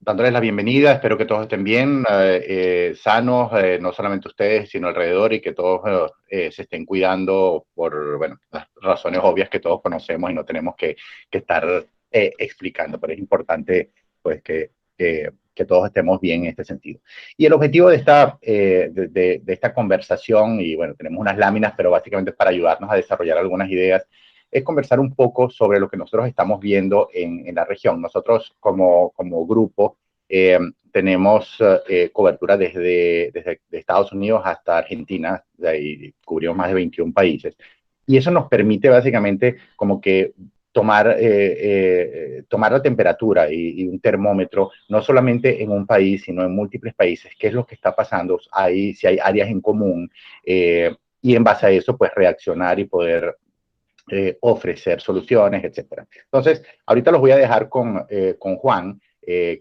dándoles la bienvenida. Espero que todos estén bien, sanos, no solamente ustedes, sino alrededor, y que todos se estén cuidando por, bueno, las razones obvias que todos conocemos y no tenemos que estar explicando, pero es importante pues que todos estemos bien en este sentido. Y el objetivo de de esta conversación, y bueno, tenemos unas láminas, pero básicamente es para ayudarnos a desarrollar algunas ideas, es conversar un poco sobre lo que nosotros estamos viendo en la región. Nosotros como grupo tenemos cobertura desde Estados Unidos hasta Argentina, de ahí cubrimos más de 21 países. Y eso nos permite básicamente como que tomar la temperatura y un termómetro, no solamente en un país, sino en múltiples países, qué es lo que está pasando, si hay áreas en común, y en base a eso, pues reaccionar y poder ofrecer soluciones, etcétera. Entonces, ahorita los voy a dejar con Juan,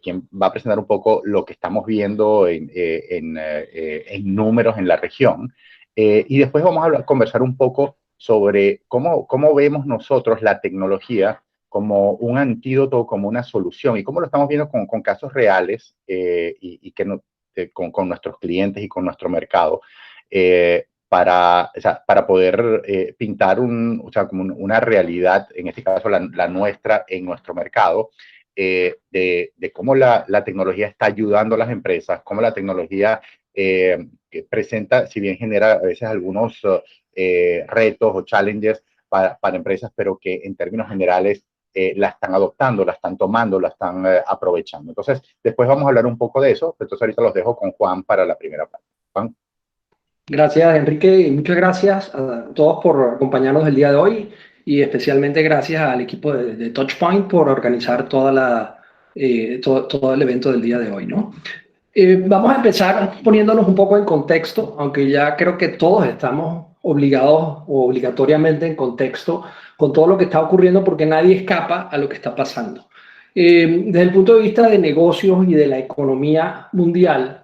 quien va a presentar un poco lo que estamos viendo en números en la región. Y después vamos a conversar un poco sobre cómo vemos nosotros la tecnología como un antídoto, como una solución, y cómo lo estamos viendo con casos reales con nuestros clientes y con nuestro mercado. Para poder pintar como una realidad, en este caso la nuestra, en nuestro mercado, de cómo la tecnología está ayudando a las empresas, cómo la tecnología que presenta, si bien genera a veces algunos retos o challenges para empresas, pero que en términos generales la están adoptando, la están tomando, la están aprovechando. Entonces, después vamos a hablar un poco de eso. Entonces, ahorita los dejo con Juan para la primera parte. Juan. Gracias, Enrique, y muchas gracias a todos por acompañarnos el día de hoy y especialmente gracias al equipo de Touchpoint por organizar todo el evento del día de hoy, ¿no? Vamos a empezar poniéndonos un poco en contexto, aunque ya creo que todos estamos obligados o obligatoriamente en contexto con todo lo que está ocurriendo porque nadie escapa a lo que está pasando. Desde el punto de vista de negocios y de la economía mundial,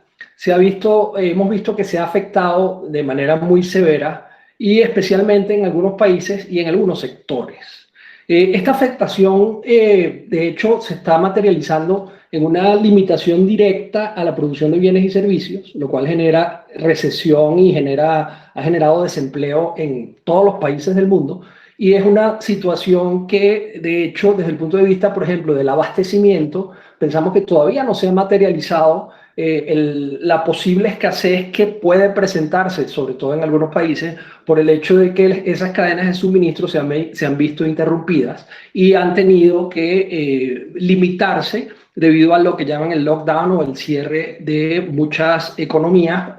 hemos visto que se ha afectado de manera muy severa y especialmente en algunos países y en algunos sectores. Esta afectación, de hecho, se está materializando en una limitación directa a la producción de bienes y servicios, lo cual genera recesión y ha generado desempleo en todos los países del mundo. Y es una situación que, de hecho, desde el punto de vista, por ejemplo, del abastecimiento, pensamos que todavía no se ha materializado la posible escasez que puede presentarse, sobre todo en algunos países, por el hecho de que esas cadenas de suministro se han visto interrumpidas y han tenido que limitarse debido a lo que llaman el lockdown o el cierre de muchas economías,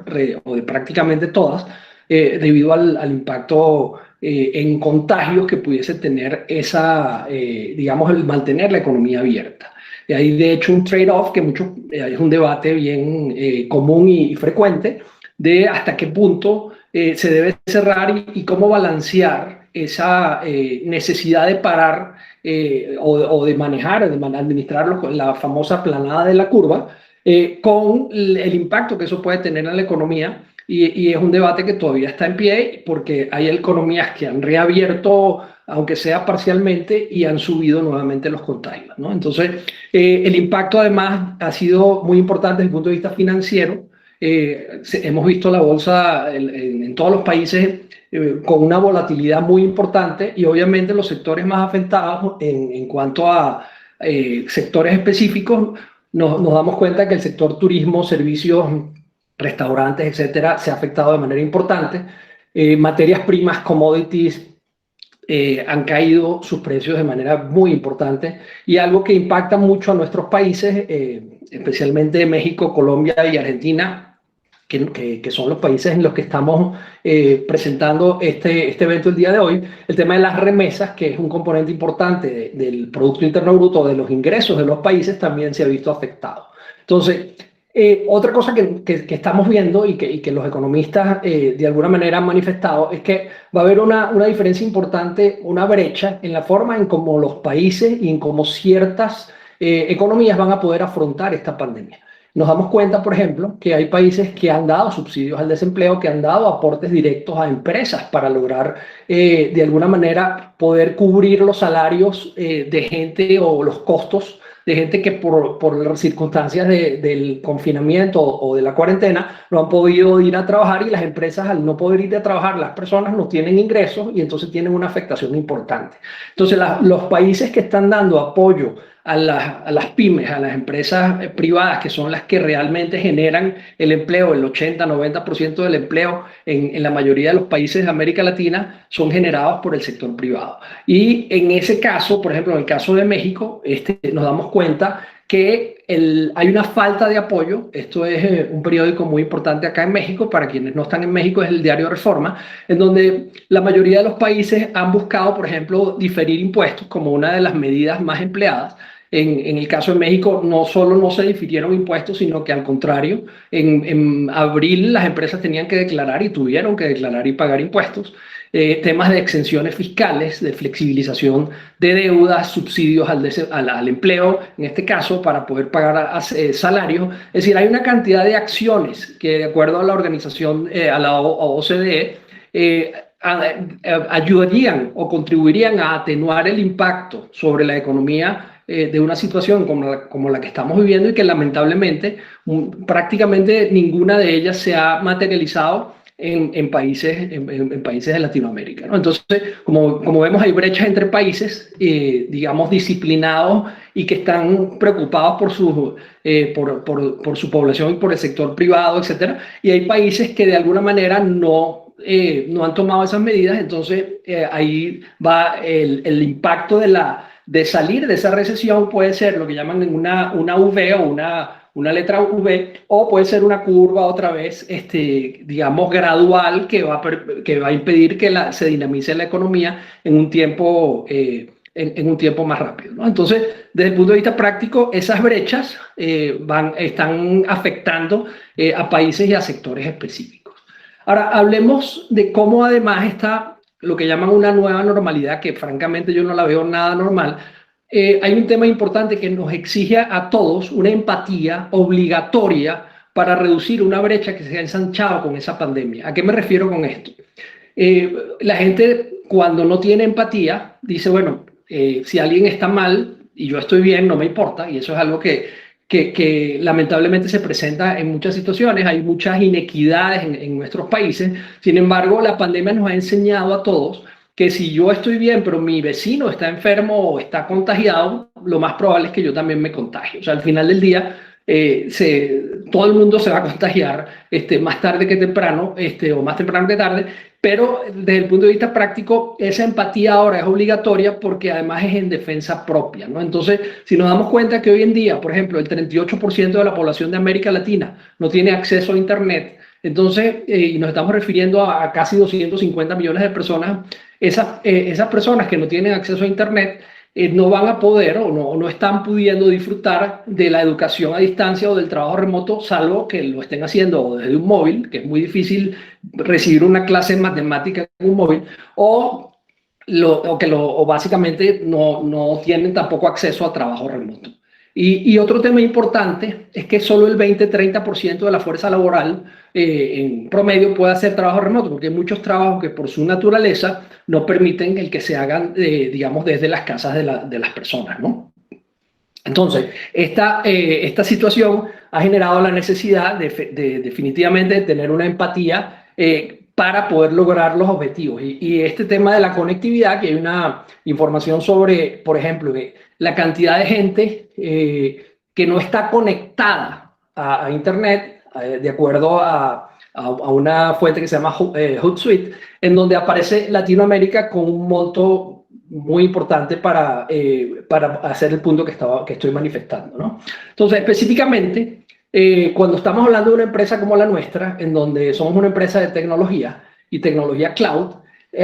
o de prácticamente todas, debido al impacto en contagios que pudiese tener digamos, el mantener la economía abierta. Y hay de hecho un trade-off que es un debate bien común y frecuente de hasta qué punto se debe cerrar y cómo balancear esa necesidad de parar o de manejar, administrarlo con la famosa planada de la curva, con el impacto que eso puede tener en la economía. Y es un debate que todavía está en pie porque hay economías que han reabierto, aunque sea parcialmente, y han subido nuevamente los contagios, ¿no? Entonces, el impacto además ha sido muy importante desde el punto de vista financiero. Hemos visto la bolsa en todos los países con una volatilidad muy importante y obviamente los sectores más afectados en cuanto a sectores específicos, nos damos cuenta que el sector turismo, servicios, restaurantes, etcétera, se ha afectado de manera importante. Materias primas, commodities, han caído sus precios de manera muy importante y algo que impacta mucho a nuestros países, especialmente México, Colombia y Argentina, que son los países en los que estamos presentando este evento el día de hoy, el tema de las remesas, que es un componente importante del Producto Interno Bruto, de los ingresos de los países, también se ha visto afectado. Entonces, otra cosa que estamos viendo y que los economistas de alguna manera han manifestado es que va a haber una diferencia importante, una brecha en la forma en cómo los países y en cómo ciertas economías van a poder afrontar esta pandemia. Nos damos cuenta, por ejemplo, que hay países que han dado subsidios al desempleo, que han dado aportes directos a empresas para lograr, de alguna manera, poder cubrir los salarios de gente o los costos de gente que por las circunstancias del confinamiento o de la cuarentena no han podido ir a trabajar, y las empresas, al no poder ir a trabajar, las personas no tienen ingresos y entonces tienen una afectación importante. Entonces los países que están dando apoyo a las pymes, a las empresas privadas, que son las que realmente generan el empleo, el 80-90% del empleo en la mayoría de los países de América Latina son generados por el sector privado. Y en ese caso, por ejemplo, en el caso de México, nos damos cuenta que hay una falta de apoyo. Esto es un periódico muy importante acá en México. Para quienes no están en México, es el diario Reforma, en donde la mayoría de los países han buscado, por ejemplo, diferir impuestos como una de las medidas más empleadas. En el caso de México, no solo no se difirieron impuestos, sino que al contrario, en abril las empresas tenían que declarar y tuvieron que declarar y pagar impuestos. Temas de exenciones fiscales, de flexibilización de deudas, subsidios al empleo, en este caso, para poder pagar salarios. Es decir, hay una cantidad de acciones que, de acuerdo a la organización, a la OCDE, ayudarían o contribuirían a atenuar el impacto sobre la economía de una situación como la que estamos viviendo, y que lamentablemente prácticamente ninguna de ellas se ha materializado en países de Latinoamérica, ¿no? Entonces, como vemos, hay brechas entre países, digamos, disciplinados y que están preocupados por su población y por el sector privado, etcétera. Y hay países que de alguna manera no han tomado esas medidas. Entonces, ahí va el impacto de salir de esa recesión. Puede ser lo que llaman una V o una letra V, o puede ser una curva otra vez, digamos, gradual, que va a impedir que se dinamice la economía en un tiempo más rápido, ¿no? Entonces, desde el punto de vista práctico, esas brechas están afectando a países y a sectores específicos. Ahora, hablemos de cómo además está lo que llaman una nueva normalidad, que francamente yo no la veo nada normal. Hay un tema importante que nos exige a todos una empatía obligatoria para reducir una brecha que se ha ensanchado con esa pandemia. ¿A qué me refiero con esto? La gente, cuando no tiene empatía, dice, bueno, si alguien está mal y yo estoy bien, no me importa. Y eso es algo que lamentablemente se presenta en muchas situaciones. Hay muchas inequidades en nuestros países. Sin embargo, la pandemia nos ha enseñado a todos que si yo estoy bien, pero mi vecino está enfermo o está contagiado, lo más probable es que yo también me contagie. O sea, al final del día, todo el mundo se va a contagiar más tarde que temprano, o más temprano que tarde. Pero desde el punto de vista práctico, esa empatía ahora es obligatoria, porque además es en defensa propia, ¿no? Entonces, si nos damos cuenta que hoy en día, por ejemplo, el 38% de la población de América Latina no tiene acceso a Internet, entonces, y nos estamos refiriendo a casi 250 millones de personas, esas personas que no tienen acceso a Internet no van a poder o no están pudiendo disfrutar de la educación a distancia o del trabajo remoto, salvo que lo estén haciendo desde un móvil, que es muy difícil recibir una clase de matemática en un móvil, o básicamente no tienen tampoco acceso a trabajo remoto. Y otro tema importante es que solo el 20-30% de la fuerza laboral en promedio puede hacer trabajo remoto, porque hay muchos trabajos que por su naturaleza no permiten el que se hagan, digamos, desde las casas de las personas, ¿no? Entonces, esta situación ha generado la necesidad definitivamente de tener una empatía para poder lograr los objetivos. Y este tema de la conectividad, que hay una información sobre, por ejemplo, la cantidad de gente que no está conectada a Internet, de acuerdo a una fuente que se llama Hootsuite, en donde aparece Latinoamérica con un monto muy importante para hacer el punto que estoy manifestando, ¿no? Entonces, específicamente, cuando estamos hablando de una empresa como la nuestra, en donde somos una empresa de tecnología y tecnología cloud,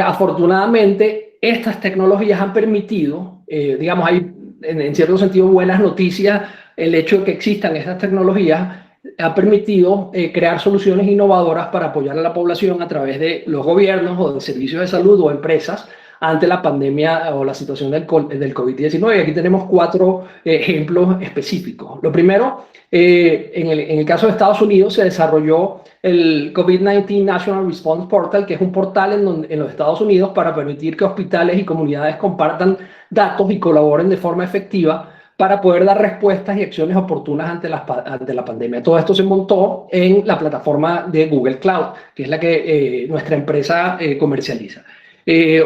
afortunadamente estas tecnologías han permitido, digamos, hay en cierto sentido buenas noticias. El hecho de que existan estas tecnologías ha permitido crear soluciones innovadoras para apoyar a la población a través de los gobiernos o de servicios de salud o empresas ante la pandemia o la situación del COVID-19. Aquí tenemos 4 ejemplos específicos. Lo primero, en el caso de Estados Unidos, se desarrolló el COVID-19 National Response Portal, que es un portal en los Estados Unidos para permitir que hospitales y comunidades compartan datos y colaboren de forma efectiva para poder dar respuestas y acciones oportunas ante la pandemia. Todo esto se montó en la plataforma de Google Cloud, que es la que nuestra empresa comercializa.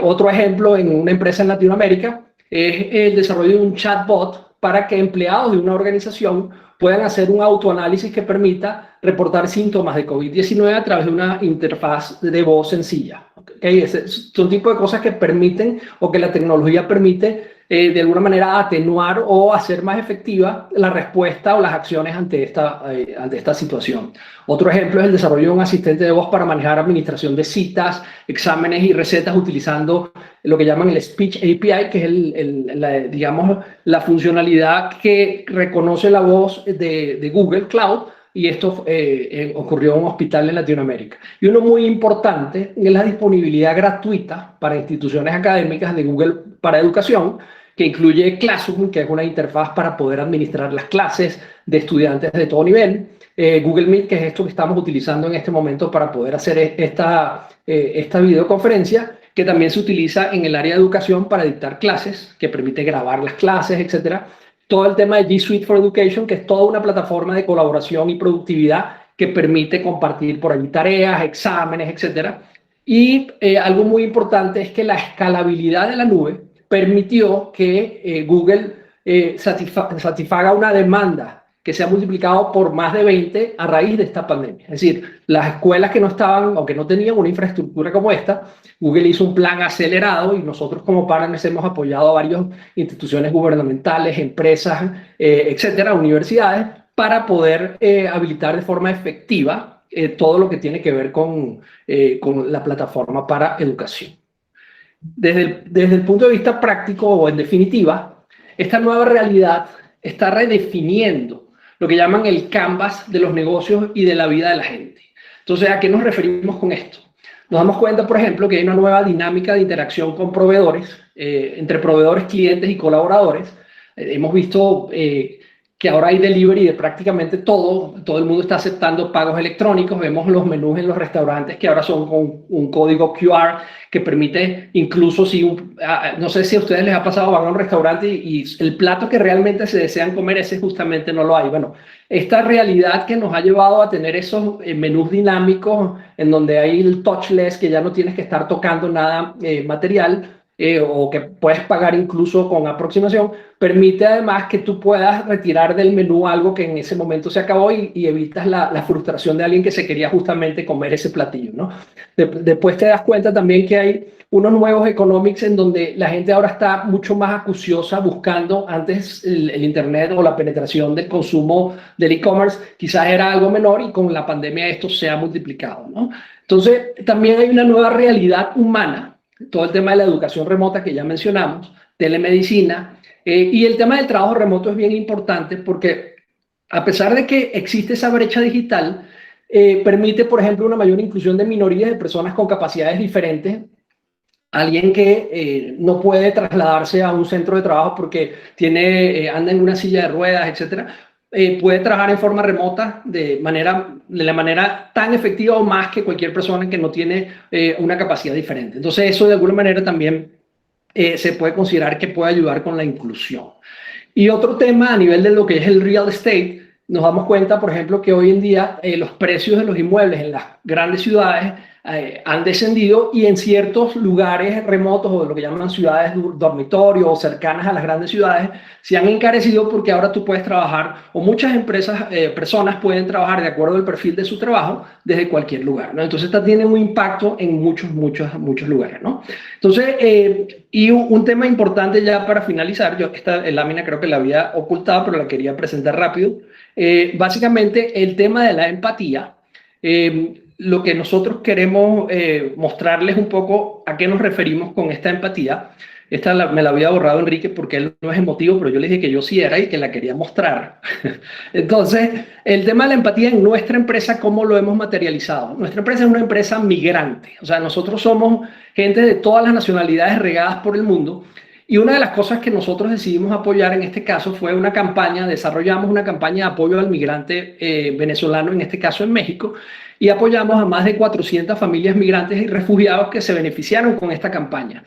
Otro ejemplo en una empresa en Latinoamérica es el desarrollo de un chatbot para que empleados de una organización puedan hacer un autoanálisis que permita reportar síntomas de COVID-19 a través de una interfaz de voz sencilla. ¿Okay? Son tipo de cosas que permiten o que la tecnología permite de alguna manera atenuar o hacer más efectiva la respuesta o las acciones ante esta situación. Otro ejemplo es el desarrollo de un asistente de voz para manejar administración de citas, exámenes y recetas utilizando lo que llaman el Speech API, que es digamos, la funcionalidad que reconoce la voz de Google Cloud, y esto ocurrió en un hospital en Latinoamérica. Y uno muy importante es la disponibilidad gratuita para instituciones académicas de Google para educación, que incluye Classroom, que es una interfaz para poder administrar las clases de estudiantes de todo nivel, Google Meet, que es esto que estamos utilizando en este momento para poder hacer esta videoconferencia, que también se utiliza en el área de educación para dictar clases, que permite grabar las clases, etcétera. Todo el tema de G Suite for Education, que es toda una plataforma de colaboración y productividad que permite compartir por allí tareas, exámenes, etcétera. Y algo muy importante es que la escalabilidad de la nube permitió que Google satisfaga una demanda que se ha multiplicado por más de 20 a raíz de esta pandemia. Es decir, las escuelas que no estaban o que no tenían una infraestructura como esta, Google hizo un plan acelerado y nosotros como partners hemos apoyado a varias instituciones gubernamentales, empresas, etcétera, universidades, para poder habilitar de forma efectiva todo lo que tiene que ver con la plataforma para educación. Desde el punto de vista práctico o en definitiva, esta nueva realidad está redefiniendo lo que llaman el canvas de los negocios y de la vida de la gente. Entonces, ¿a qué nos referimos con esto? Nos damos cuenta, por ejemplo, que hay una nueva dinámica de interacción con proveedores, entre proveedores, clientes y colaboradores. Hemos visto que ahora hay delivery de prácticamente todo el mundo está aceptando pagos electrónicos, vemos los menús en los restaurantes que ahora son con un código QR que permite incluso no sé si a ustedes les ha pasado, van a un restaurante y el plato que realmente se desean comer, ese justamente no lo hay. Bueno, esta realidad que nos ha llevado a tener esos menús dinámicos en donde hay el touchless, que ya no tienes que estar tocando nada material, o que puedes pagar incluso con aproximación, permite además que tú puedas retirar del menú algo que en ese momento se acabó y evitas la frustración de alguien que se quería justamente comer ese platillo, ¿no? Después te das cuenta también que hay unos nuevos economics en donde la gente ahora está mucho más acuciosa buscando. Antes el internet o la penetración del consumo del e-commerce quizás era algo menor y con la pandemia esto se ha multiplicado, ¿no? Entonces también hay una nueva realidad humana, todo el tema de la educación remota que ya mencionamos, telemedicina, y el tema del trabajo remoto es bien importante porque a pesar de que existe esa brecha digital, permite, por ejemplo, una mayor inclusión de minorías de personas con capacidades diferentes. Alguien que no puede trasladarse a un centro de trabajo porque anda en una silla de ruedas, etcétera, puede trabajar en forma remota de la manera tan efectiva o más que cualquier persona que no tiene una capacidad diferente. Entonces eso de alguna manera también se puede considerar que puede ayudar con la inclusión. Y otro tema a nivel de lo que es el real estate, nos damos cuenta, por ejemplo, que hoy en día los precios de los inmuebles en las grandes ciudades han descendido y en ciertos lugares remotos o lo que llaman ciudades dormitorio o cercanas a las grandes ciudades se han encarecido porque ahora tú puedes trabajar o muchas personas pueden trabajar de acuerdo al perfil de su trabajo desde cualquier lugar, ¿no? Entonces esto tiene un impacto en muchos lugares, ¿no? Entonces, y un tema importante ya para finalizar, yo esta lámina creo que la había ocultado pero la quería presentar rápido. Básicamente el tema de la empatía, lo que nosotros queremos mostrarles un poco a qué nos referimos con esta empatía. Me la había borrado Enrique porque él no es emotivo, pero yo le dije que yo sí era y que la quería mostrar. Entonces, el tema de la empatía en nuestra empresa, ¿cómo lo hemos materializado? Nuestra empresa es una empresa migrante, o sea, nosotros somos gente de todas las nacionalidades regadas por el mundo. Y una de las cosas que nosotros decidimos apoyar en este caso fue desarrollamos una campaña de apoyo al migrante venezolano, en este caso en México, y apoyamos a más de 400 familias migrantes y refugiados que se beneficiaron con esta campaña.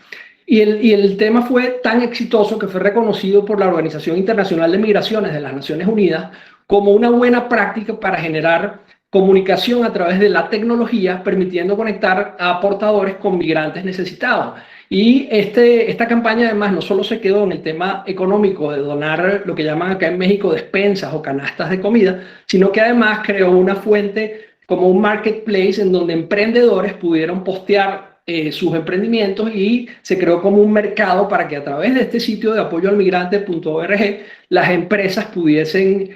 Y el tema fue tan exitoso que fue reconocido por la Organización Internacional de Migraciones de las Naciones Unidas como una buena práctica para generar comunicación a través de la tecnología, permitiendo conectar a portadores con migrantes necesitados. Y esta campaña además no solo se quedó en el tema económico de donar lo que llaman acá en México despensas o canastas de comida, sino que además creó una fuente como un marketplace en donde emprendedores pudieron postear sus emprendimientos y se creó como un mercado para que a través de este sitio de apoyo al migrante.org las empresas pudiesen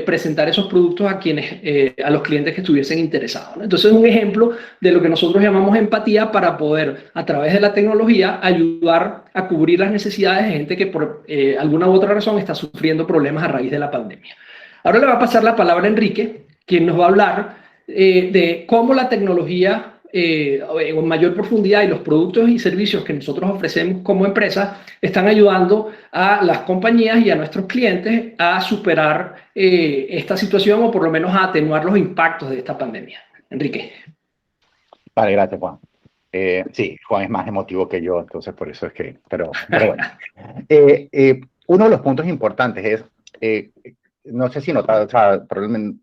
presentar esos productos a a los clientes que estuviesen interesados, ¿no? Entonces es un ejemplo de lo que nosotros llamamos empatía para poder a través de la tecnología ayudar a cubrir las necesidades de gente que por alguna u otra razón está sufriendo problemas a raíz de la pandemia. Ahora le va a pasar la palabra a Enrique, quien nos va a hablar de cómo la tecnología en mayor profundidad y los productos y servicios que nosotros ofrecemos como empresa están ayudando a las compañías y a nuestros clientes a superar esta situación o por lo menos a atenuar los impactos de esta pandemia. Enrique. Vale, gracias, Juan. Sí, Juan es más emotivo que yo, entonces por eso es que, pero bueno. Uno de los puntos importantes es, no sé si notaron, o sea, probablemente,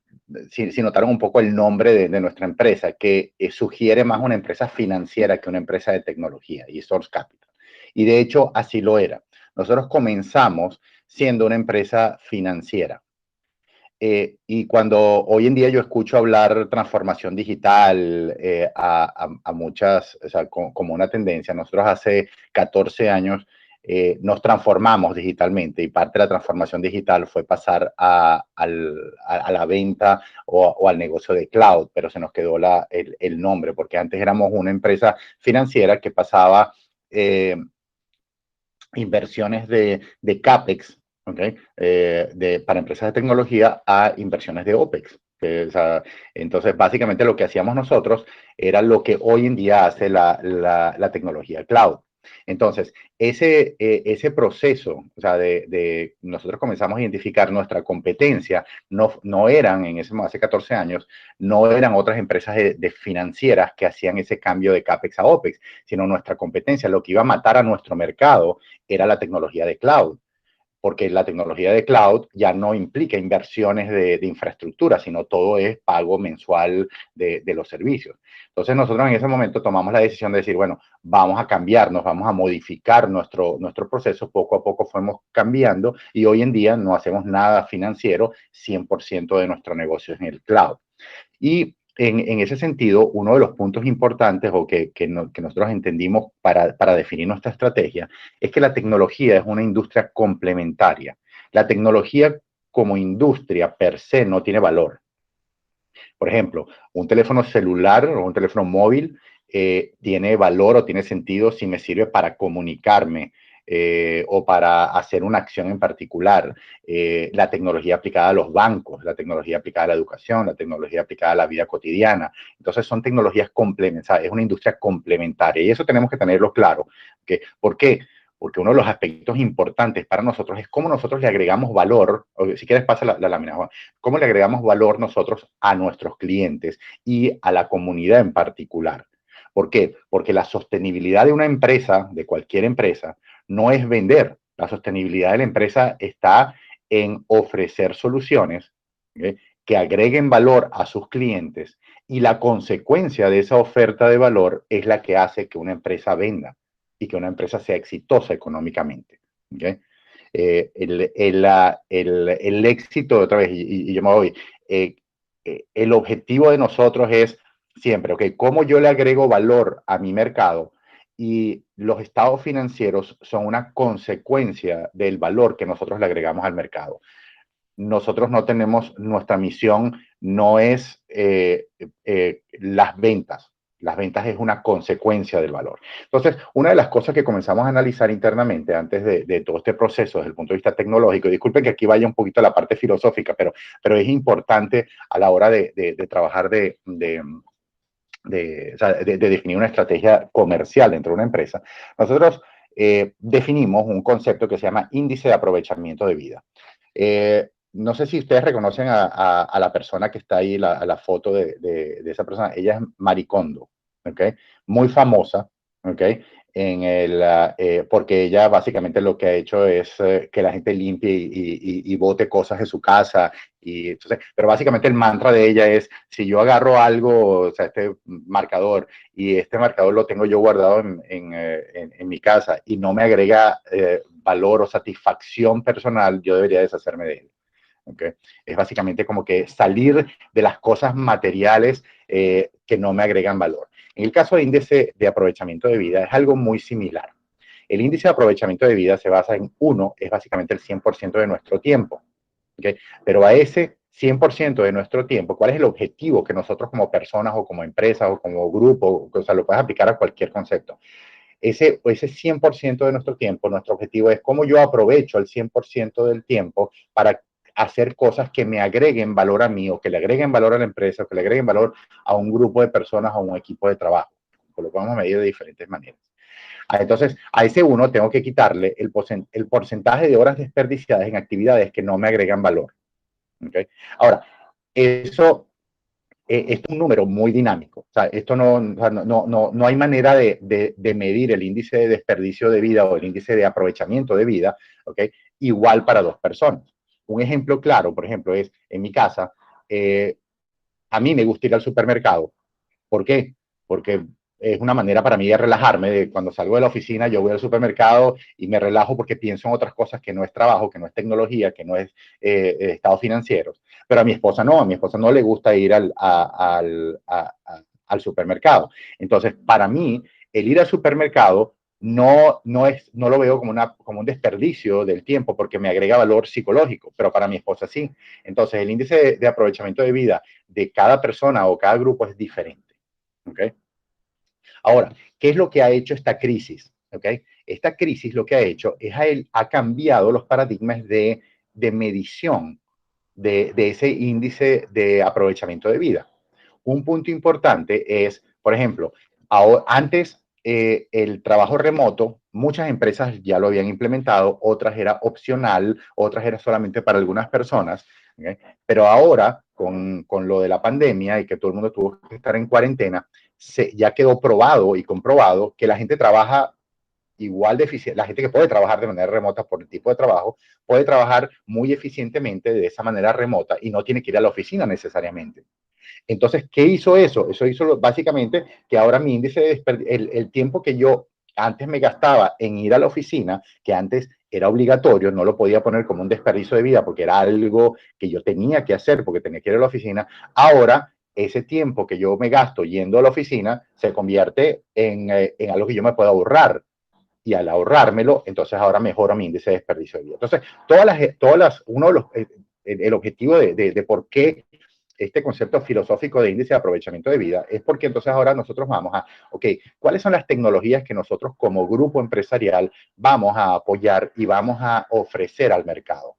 si notaron un poco el nombre de nuestra empresa, que sugiere más una empresa financiera que una empresa de tecnología, y Source Capital. Y de hecho, así lo era. Nosotros comenzamos siendo una empresa financiera. Y cuando hoy en día yo escucho hablar transformación digital a muchas, o sea, como una tendencia, nosotros hace 14 años nos transformamos digitalmente y parte de la transformación digital fue pasar a la venta o al negocio de cloud, pero se nos quedó el nombre, porque antes éramos una empresa financiera que pasaba inversiones de CAPEX, ¿okay? Para empresas de tecnología a inversiones de OPEX. O sea, entonces, básicamente lo que hacíamos nosotros era lo que hoy en día hace la tecnología cloud. Entonces, ese proceso, o sea, nosotros comenzamos a identificar nuestra competencia, no eran, hace 14 años, no eran otras empresas de financieras que hacían ese cambio de CAPEX a OPEX, sino nuestra competencia, lo que iba a matar a nuestro mercado era la tecnología de cloud, porque la tecnología de cloud ya no implica inversiones de infraestructura, sino todo es pago mensual de los servicios. Entonces nosotros en ese momento tomamos la decisión de decir, bueno, vamos a cambiarnos, vamos a modificar nuestro proceso, poco a poco fuimos cambiando y hoy en día no hacemos nada financiero, 100% de nuestro negocio es en el cloud. Y en ese sentido, uno de los puntos importantes o que nosotros entendimos para definir nuestra estrategia es que la tecnología es una industria complementaria. La tecnología como industria per se no tiene valor. Por ejemplo, un teléfono celular o un teléfono móvil tiene valor o tiene sentido si me sirve para comunicarme o para hacer una acción en particular. La tecnología aplicada a los bancos, la tecnología aplicada a la educación, la tecnología aplicada a la vida cotidiana. Entonces son tecnologías complementarias, es una industria complementaria y eso tenemos que tenerlo claro. ¿Por qué? Porque uno de los aspectos importantes para nosotros es cómo nosotros le agregamos valor, o si quieres pasa la lámina, Juan, cómo le agregamos valor nosotros a nuestros clientes y a la comunidad en particular. ¿Por qué? Porque la sostenibilidad de una empresa, de cualquier empresa, no es vender. La sostenibilidad de la empresa está en ofrecer soluciones, ¿okay?, que agreguen valor a sus clientes y la consecuencia de esa oferta de valor es la que hace que una empresa venda y que una empresa sea exitosa económicamente. ¿Okay? El éxito, otra vez, y yo me voy, el objetivo de nosotros es siempre, ok, cómo yo le agrego valor a mi mercado y los estados financieros son una consecuencia del valor que nosotros le agregamos al mercado. Nosotros no tenemos, nuestra misión no es las ventas. Las ventas es una consecuencia del valor. Entonces, una de las cosas que comenzamos a analizar internamente antes de todo este proceso desde el punto de vista tecnológico, y disculpen que aquí vaya un poquito a la parte filosófica, pero es importante a la hora de trabajar o sea, de definir una estrategia comercial dentro de una empresa. Nosotros definimos un concepto que se llama índice de aprovechamiento de vida. No sé si ustedes reconocen a la persona que está ahí, a la foto de esa persona. Ella es Marie Kondo, ¿ok? Muy famosa, ¿ok? porque ella básicamente lo que ha hecho es que la gente limpie y bote cosas de su casa. Y entonces, pero básicamente el mantra de ella es, si yo agarro algo, o sea, este marcador, y este marcador lo tengo yo guardado en mi casa y no me agrega valor o satisfacción personal, yo debería deshacerme de él. ¿Okay? Es básicamente como que salir de las cosas materiales que no me agregan valor. En el caso de índice de aprovechamiento de vida es algo muy similar. El índice de aprovechamiento de vida se basa en uno, es básicamente el 100% de nuestro tiempo. ¿Okay? Pero a ese 100% de nuestro tiempo, ¿cuál es el objetivo que nosotros como personas o como empresas o como grupo, o sea, lo puedes aplicar a cualquier concepto? Ese 100% de nuestro tiempo, nuestro objetivo es cómo yo aprovecho el 100% del tiempo para hacer cosas que me agreguen valor a mí o que le agreguen valor a la empresa o que le agreguen valor a un grupo de personas o a un equipo de trabajo. Lo podemos medir de diferentes maneras. Entonces, a ese uno tengo que quitarle el porcentaje de horas desperdiciadas en actividades que no me agregan valor. ¿Okay? Ahora, eso es un número muy dinámico. O sea, esto no hay manera de medir el índice de desperdicio de vida o el índice de aprovechamiento de vida, ¿okay? Igual para dos personas. Un ejemplo claro, por ejemplo, es en mi casa, a mí me gusta ir al supermercado. ¿Por qué? Porque es una manera para mí de relajarme. Cuando salgo de la oficina, yo voy al supermercado y me relajo porque pienso en otras cosas que no es trabajo, que no es tecnología, que no es estados financieros. Pero a mi esposa no le gusta ir al supermercado. Entonces, para mí, el ir al supermercado no lo veo como un desperdicio del tiempo porque me agrega valor psicológico, pero para mi esposa sí. Entonces, el índice de aprovechamiento de vida de cada persona o cada grupo es diferente. ¿Okay? Ahora, ¿qué es lo que ha hecho esta crisis? ¿Okay? Esta crisis lo que ha hecho es ha cambiado los paradigmas de medición de ese índice de aprovechamiento de vida. Un punto importante es, por ejemplo, antes el trabajo remoto, muchas empresas ya lo habían implementado, otras era opcional, otras era solamente para algunas personas, ¿okay? Pero ahora, con lo de la pandemia y que todo el mundo tuvo que estar en cuarentena, ya quedó probado y comprobado que la gente trabaja igual de eficiente, la gente que puede trabajar de manera remota por el tipo de trabajo, puede trabajar muy eficientemente de esa manera remota y no tiene que ir a la oficina necesariamente. Entonces, ¿qué hizo eso? Eso hizo básicamente que ahora mi índice de el tiempo que yo antes me gastaba en ir a la oficina, que antes era obligatorio, no lo podía poner como un desperdicio de vida porque era algo que yo tenía que hacer porque tenía que ir a la oficina, ahora ese tiempo que yo me gasto yendo a la oficina se convierte en algo que yo me puedo ahorrar. Y al ahorrármelo, entonces ahora mejoro mi índice de desperdicio de vida. Entonces, uno de los, el objetivo de por qué este concepto filosófico de índice de aprovechamiento de vida es porque entonces ahora nosotros vamos a, ok, ¿cuáles son las tecnologías que nosotros como grupo empresarial vamos a apoyar y vamos a ofrecer al mercado?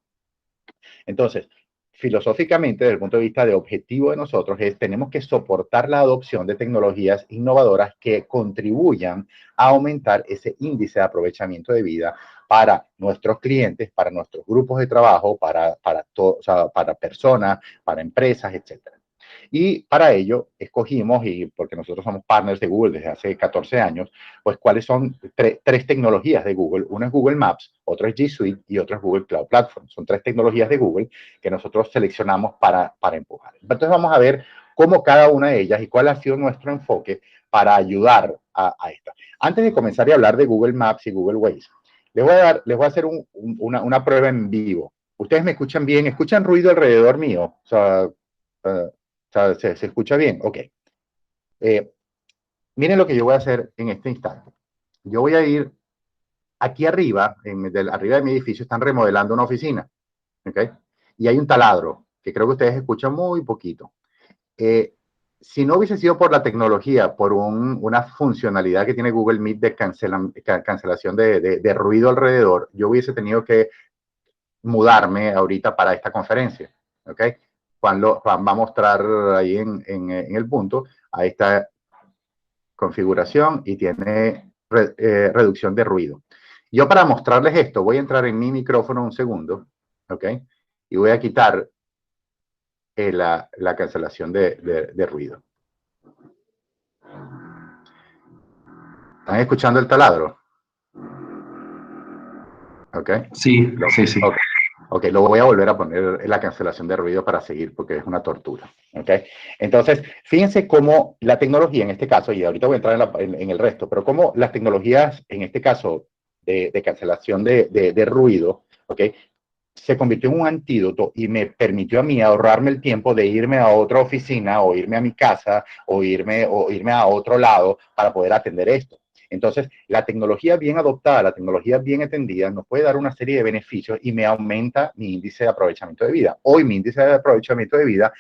Entonces, filosóficamente, desde el punto de vista de objetivo de nosotros, tenemos que soportar la adopción de tecnologías innovadoras que contribuyan a aumentar ese índice de aprovechamiento de vida para nuestros clientes, para nuestros grupos de trabajo, o sea, para personas, para empresas, etcétera. Y para ello escogimos, y porque nosotros somos partners de Google desde hace 14 años, pues cuáles son tres tecnologías de Google. Una es Google Maps, otra es G Suite y otra es Google Cloud Platform. Son tres tecnologías de Google que nosotros seleccionamos para empujar. Entonces vamos a ver cómo cada una de ellas y cuál ha sido nuestro enfoque para ayudar a esta. Antes de comenzar a hablar de Google Maps y Google Waze, les voy a hacer una prueba en vivo. ¿Ustedes me escuchan bien? ¿Escuchan ruido alrededor mío? O sea, ¿se escucha bien? Ok. Eh, Miren lo que yo voy a hacer en este instante. Yo voy a ir aquí arriba, arriba de mi edificio, están remodelando una oficina. ¿Ok? Y hay un taladro, que creo que ustedes escuchan muy poquito. Si no hubiese sido por la tecnología, por una funcionalidad que tiene Google Meet de cancelación de ruido alrededor, yo hubiese tenido que mudarme ahorita para esta conferencia. ¿Ok? Juan va a mostrar ahí en el punto, ahí está configuración y tiene reducción de ruido. Yo para mostrarles esto voy a entrar en mi micrófono un segundo, ¿ok? Y voy a quitar la cancelación de ruido. ¿Están escuchando el taladro? ¿Ok? Sí, sí, sí. Okay. Ok, lo voy a volver a poner la cancelación de ruido para seguir porque es una tortura. ¿Ok? Entonces, fíjense cómo la tecnología en este caso, y ahorita voy a entrar en el resto, pero cómo las tecnologías en este caso de cancelación de ruido, ¿ok? Se convirtió en un antídoto y me permitió a mí ahorrarme el tiempo de irme a otra oficina o irme a mi casa o irme a otro lado para poder atender esto. Entonces, la tecnología bien adoptada, la tecnología bien entendida, nos puede dar una serie de beneficios y me aumenta mi índice de aprovechamiento de vida. Hoy mi índice de aprovechamiento de vida,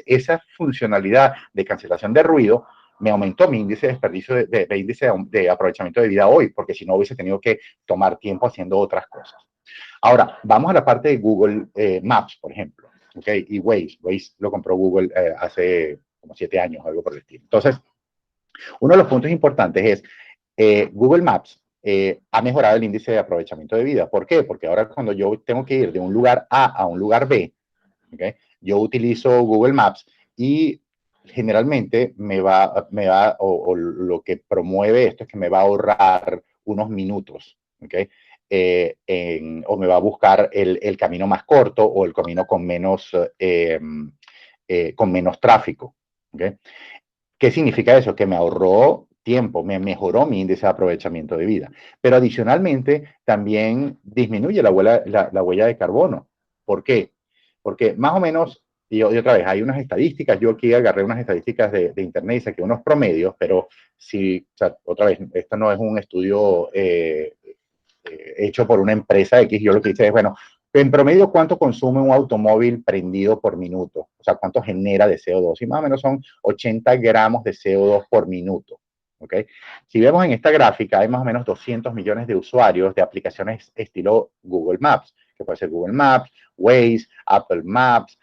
esa funcionalidad de cancelación de ruido, me aumentó mi índice de desperdicio, índice de aprovechamiento de vida hoy, porque si no hubiese tenido que tomar tiempo haciendo otras cosas. Ahora, vamos a la parte de Google Maps, por ejemplo, ¿ok? Y Waze. Waze lo compró Google hace como 7 años, algo por el estilo. Entonces, uno de los puntos importantes es Google Maps ha mejorado el índice de aprovechamiento de vida. ¿Por qué? Porque ahora cuando yo tengo que ir de un lugar A a un lugar B, ¿okay? Yo utilizo Google Maps y generalmente o lo que promueve esto es que me va a ahorrar unos minutos, ¿okay? O me va a buscar el camino más corto o el camino con menos tráfico, ¿okay? ¿Qué significa eso? Que me ahorró tiempo, me mejoró mi índice de aprovechamiento de vida. Pero adicionalmente también disminuye la huella de carbono. ¿Por qué? Porque más o menos, y otra vez, hay unas estadísticas, yo aquí agarré unas estadísticas de internet y saqué unos promedios, pero si, o sea, otra vez, esto no es un estudio hecho por una empresa X, yo lo que hice es, bueno, en promedio, ¿cuánto consume un automóvil prendido por minuto? O sea, ¿cuánto genera de CO2? Y más o menos son 80 gramos de CO2 por minuto. ¿Ok? Si vemos en esta gráfica, hay más o menos 200 millones de usuarios de aplicaciones estilo Google Maps, que puede ser Google Maps, Waze, Apple Maps,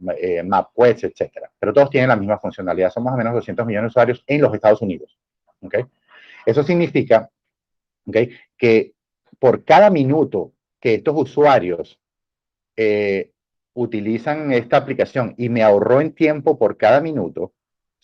MapQuest, etcétera. Pero todos tienen la misma funcionalidad. Son más o menos 200 millones de usuarios en los Estados Unidos. ¿Ok? Eso significa, ¿okay?, que por cada minuto que estos usuarios utilizan esta aplicación y me ahorró en tiempo por cada minuto,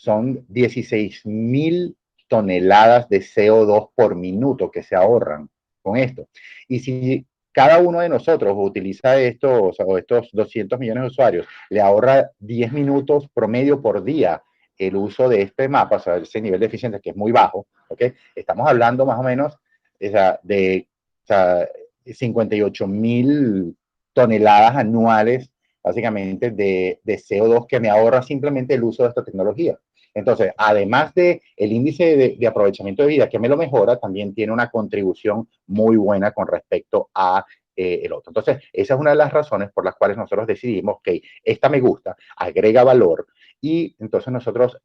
son 16,000 toneladas de CO2 por minuto que se ahorran con esto. Y si cada uno de nosotros utiliza esto, o estos 200 millones de usuarios, le ahorra 10 minutos promedio por día el uso de este mapa, o sea, ese nivel de eficiencia que es muy bajo, ¿ok? Estamos hablando más o menos o sea, 58,000 toneladas anuales, básicamente, de CO2 que me ahorra simplemente el uso de esta tecnología. Entonces, además del índice de aprovechamiento de vida que me lo mejora, también tiene una contribución muy buena con respecto a el otro. Entonces, esa es una de las razones por las cuales nosotros decidimos que esta me gusta, agrega valor, y entonces nosotros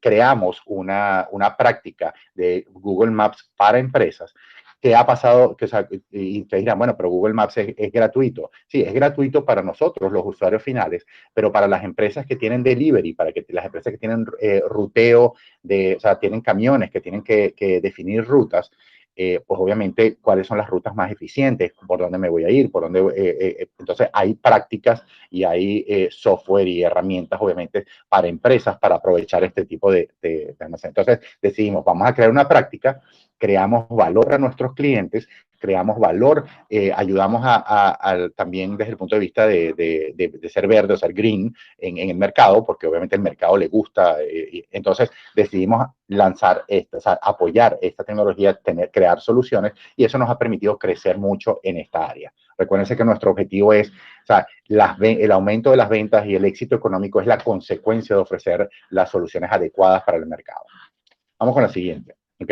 creamos una práctica de Google Maps para empresas. ¿Qué ha pasado? Que, o sea, y te dirán, bueno, pero Google Maps es gratuito. Sí, es gratuito para nosotros, los usuarios finales, pero para las empresas que tienen delivery, para que las empresas que tienen ruteo, o sea, tienen camiones que tienen que definir rutas, pues obviamente cuáles son las rutas más eficientes, por dónde me voy a ir, por dónde. Entonces hay prácticas y hay software y herramientas, obviamente, para empresas para aprovechar este tipo de almacén. Entonces decidimos, vamos a crear una práctica, creamos valor a nuestros clientes, creamos valor, ayudamos también desde el punto de vista de ser verde o ser green en el mercado, porque obviamente el mercado le gusta. Entonces decidimos lanzar o sea, apoyar esta tecnología, crear soluciones, y eso nos ha permitido crecer mucho en esta área. Recuérdense que nuestro objetivo es, o sea, el aumento de las ventas y el éxito económico es la consecuencia de ofrecer las soluciones adecuadas para el mercado. Vamos con la siguiente, ¿ok?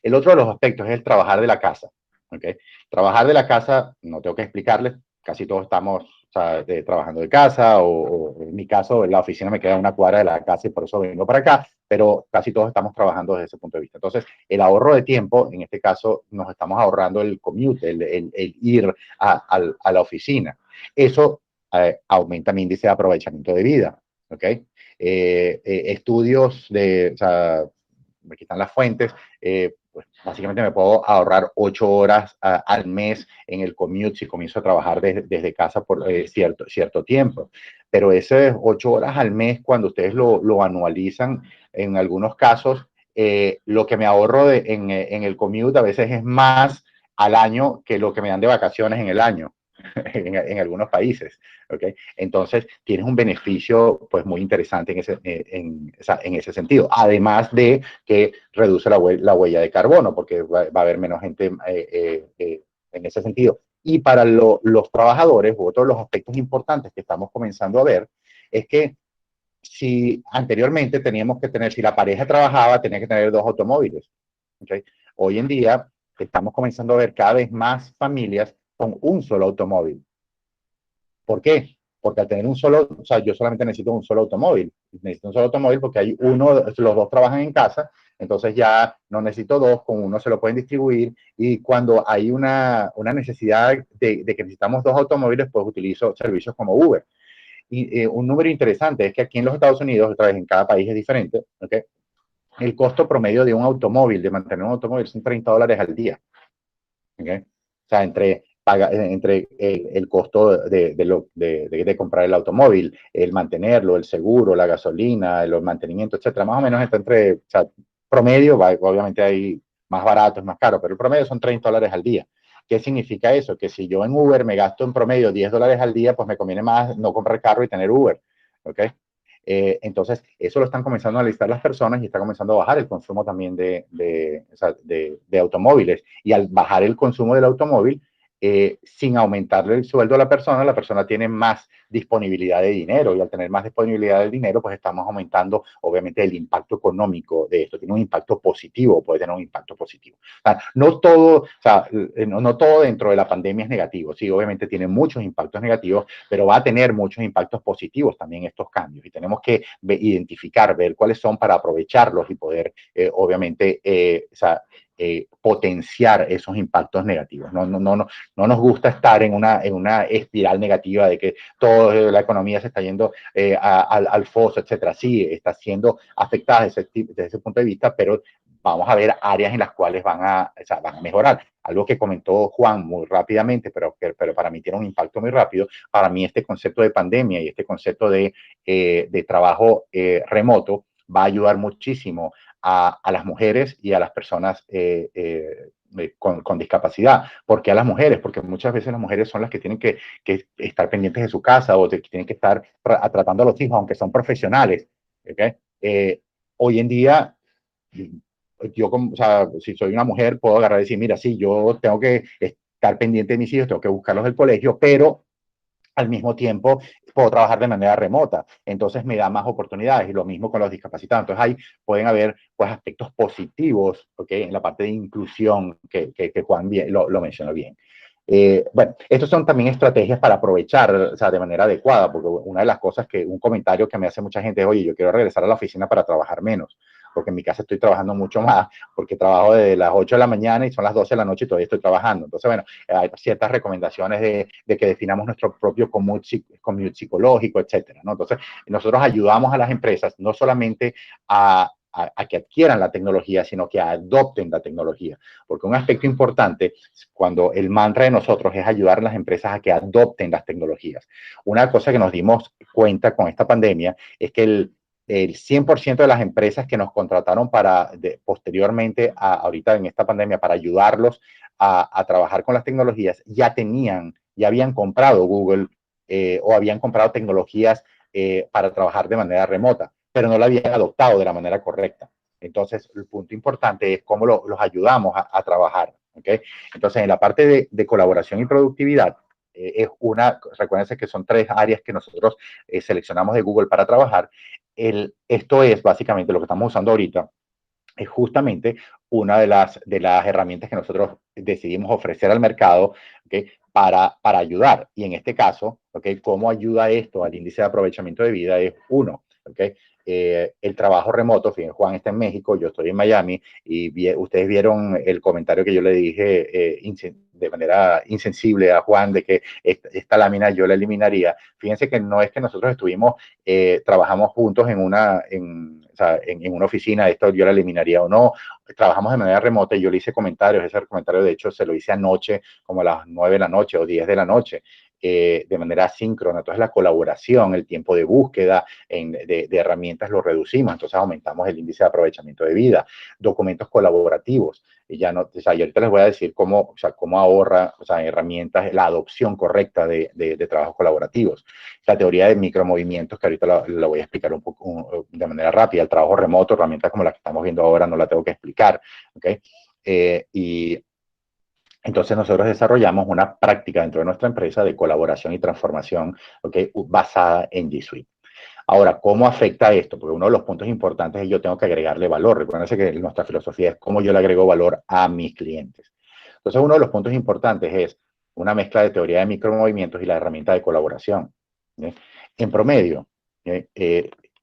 El otro de los aspectos es el trabajar de la casa. ¿Okay? Trabajar de la casa, no tengo que explicarles, casi todos estamos, o sea, trabajando de casa, o en mi caso, la oficina me queda a una cuadra de la casa y por eso vengo para acá, pero casi todos estamos trabajando desde ese punto de vista. Entonces, el ahorro de tiempo, en este caso, nos estamos ahorrando el commute, el ir a la oficina. Eso aumenta mi índice de aprovechamiento de vida. ¿Okay? Estudios o sea, aquí están las fuentes, pues básicamente me puedo ahorrar 8 horas al mes en el commute si comienzo a trabajar desde casa por cierto tiempo. Pero esas 8 horas al mes, cuando ustedes lo anualizan, en algunos casos lo que me ahorro en el commute a veces es más al año que lo que me dan de vacaciones en el año. En algunos países, ¿ok? Entonces, tienes un beneficio pues muy interesante en ese sentido, además de que reduce la huella de carbono, porque va a haber menos gente en ese sentido. Y para los trabajadores, otro de los aspectos importantes que estamos comenzando a ver es que si anteriormente teníamos que tener, si la pareja trabajaba, tenía que tener dos automóviles, ¿okay? Hoy en día estamos comenzando a ver cada vez más familias con un solo automóvil. ¿Por qué? Porque al tener un solo, o sea, yo solamente necesito un solo automóvil. Necesito un solo automóvil porque hay uno, los dos trabajan en casa, entonces ya no necesito dos, con uno se lo pueden distribuir. Y cuando hay una necesidad de que necesitamos dos automóviles, pues utilizo servicios como Uber. Y un número interesante es que aquí en los Estados Unidos, otra vez en cada país es diferente, ¿okay? El costo promedio de un automóvil, de mantener un automóvil, son $30 al día. ¿Okay? O sea, entre el costo de comprar el automóvil, el mantenerlo, el seguro, la gasolina, el mantenimiento, etcétera, más o menos está entre, o sea, promedio, obviamente hay más baratos, más caros, pero el promedio son $30 al día. ¿Qué significa eso? Que si yo en Uber me gasto en promedio $10 al día, pues me conviene más no comprar carro y tener Uber. ¿Ok? Entonces, eso lo están comenzando a analizar las personas y está comenzando a bajar el consumo también o sea, de automóviles. Y al bajar el consumo del automóvil, sin aumentarle el sueldo a la persona tiene más disponibilidad de dinero y al tener más disponibilidad de dinero, pues estamos aumentando obviamente el impacto económico de esto. Tiene un impacto positivo, puede tener un impacto positivo. O sea, no todo dentro de la pandemia es negativo. Sí, obviamente tiene muchos impactos negativos, pero va a tener muchos impactos positivos también estos cambios y tenemos que identificar, ver cuáles son para aprovecharlos y poder, obviamente, potenciar esos impactos negativos. No nos gusta estar en una espiral negativa de que toda la economía se está yendo al foso, etcétera. Sí, está siendo afectada desde ese punto de vista, pero vamos a ver áreas en las cuales van a mejorar. Algo que comentó Juan muy rápidamente, pero para mí tiene un impacto muy rápido. Para mí este concepto de pandemia y este concepto de trabajo remoto va a ayudar muchísimo a las mujeres y a las personas con discapacidad. ¿Por qué a las mujeres? Porque muchas veces las mujeres son las que tienen que estar pendientes de su casa o que tienen que estar tratando a los hijos, aunque son profesionales. ¿Okay? Hoy en día, o sea, si soy una mujer, puedo agarrar y decir, mira, sí, yo tengo que estar pendiente de mis hijos, tengo que buscarlos del colegio, pero al mismo tiempo puedo trabajar de manera remota, entonces me da más oportunidades y lo mismo con los discapacitados. Entonces ahí pueden haber pues aspectos positivos, ¿okay? En la parte de inclusión que Juan lo mencionó bien. Bueno, estos son también estrategias para aprovechar, o sea, de manera adecuada, porque una de las cosas un comentario que me hace mucha gente es, oye, yo quiero regresar a la oficina para trabajar menos, porque en mi casa estoy trabajando mucho más, porque trabajo desde las 8 de la mañana y son las 12 de la noche y todavía estoy trabajando. Entonces, bueno, hay ciertas recomendaciones de que definamos nuestro propio commute psicológico, etcétera, ¿no? Entonces, nosotros ayudamos a las empresas no solamente a que adquieran la tecnología, sino que adopten la tecnología. Porque un aspecto importante, cuando el mantra de nosotros es ayudar a las empresas a que adopten las tecnologías. Una cosa que nos dimos cuenta con esta pandemia es que el 100% de las empresas que nos contrataron posteriormente, ahorita en esta pandemia, para ayudarlos a trabajar con las tecnologías, ya habían comprado Google o habían comprado tecnologías para trabajar de manera remota, pero no la habían adoptado de la manera correcta. Entonces, el punto importante es cómo los ayudamos a trabajar. ¿Okay? Entonces, en la parte de colaboración y productividad, recuérdense que son 3 áreas que nosotros seleccionamos de Google para trabajar. Esto es básicamente lo que estamos usando ahorita, es justamente una de las herramientas que nosotros decidimos ofrecer al mercado, ¿okay? para ayudar. Y en este caso, ¿okay? ¿Cómo ayuda esto al índice de aprovechamiento de vida? Es uno, ¿okay? El trabajo remoto. Fíjense, Juan está en México, yo estoy en Miami, y ustedes vieron el comentario que yo le dije de manera insensible a Juan de que esta lámina yo la eliminaría. Fíjense que no es que nosotros trabajamos juntos en una oficina, esto yo la eliminaría o no, trabajamos de manera remota y yo le hice comentarios, ese comentario de hecho se lo hice anoche como a las 9 de la noche o 10 de la noche. de manera asíncrona. Entonces la colaboración, el tiempo de búsqueda de herramientas lo reducimos, entonces aumentamos el índice de aprovechamiento de vida. Documentos colaborativos, y ya no, o sea, y ahorita les voy a decir cómo, o sea, cómo ahorra, o sea, herramientas, la adopción correcta de trabajos colaborativos. La teoría de micromovimientos, que ahorita la voy a explicar un poco de manera rápida. El trabajo remoto, herramientas como la que estamos viendo ahora, no la tengo que explicar, ¿ok? Y entonces nosotros desarrollamos una práctica dentro de nuestra empresa de colaboración y transformación, ¿okay?, basada en G Suite. Ahora, ¿cómo afecta esto? Porque uno de los puntos importantes es que yo tengo que agregarle valor. Recuérdense que nuestra filosofía es cómo yo le agrego valor a mis clientes. Entonces, uno de los puntos importantes es una mezcla de teoría de micromovimientos y la herramienta de colaboración, ¿sí? En promedio,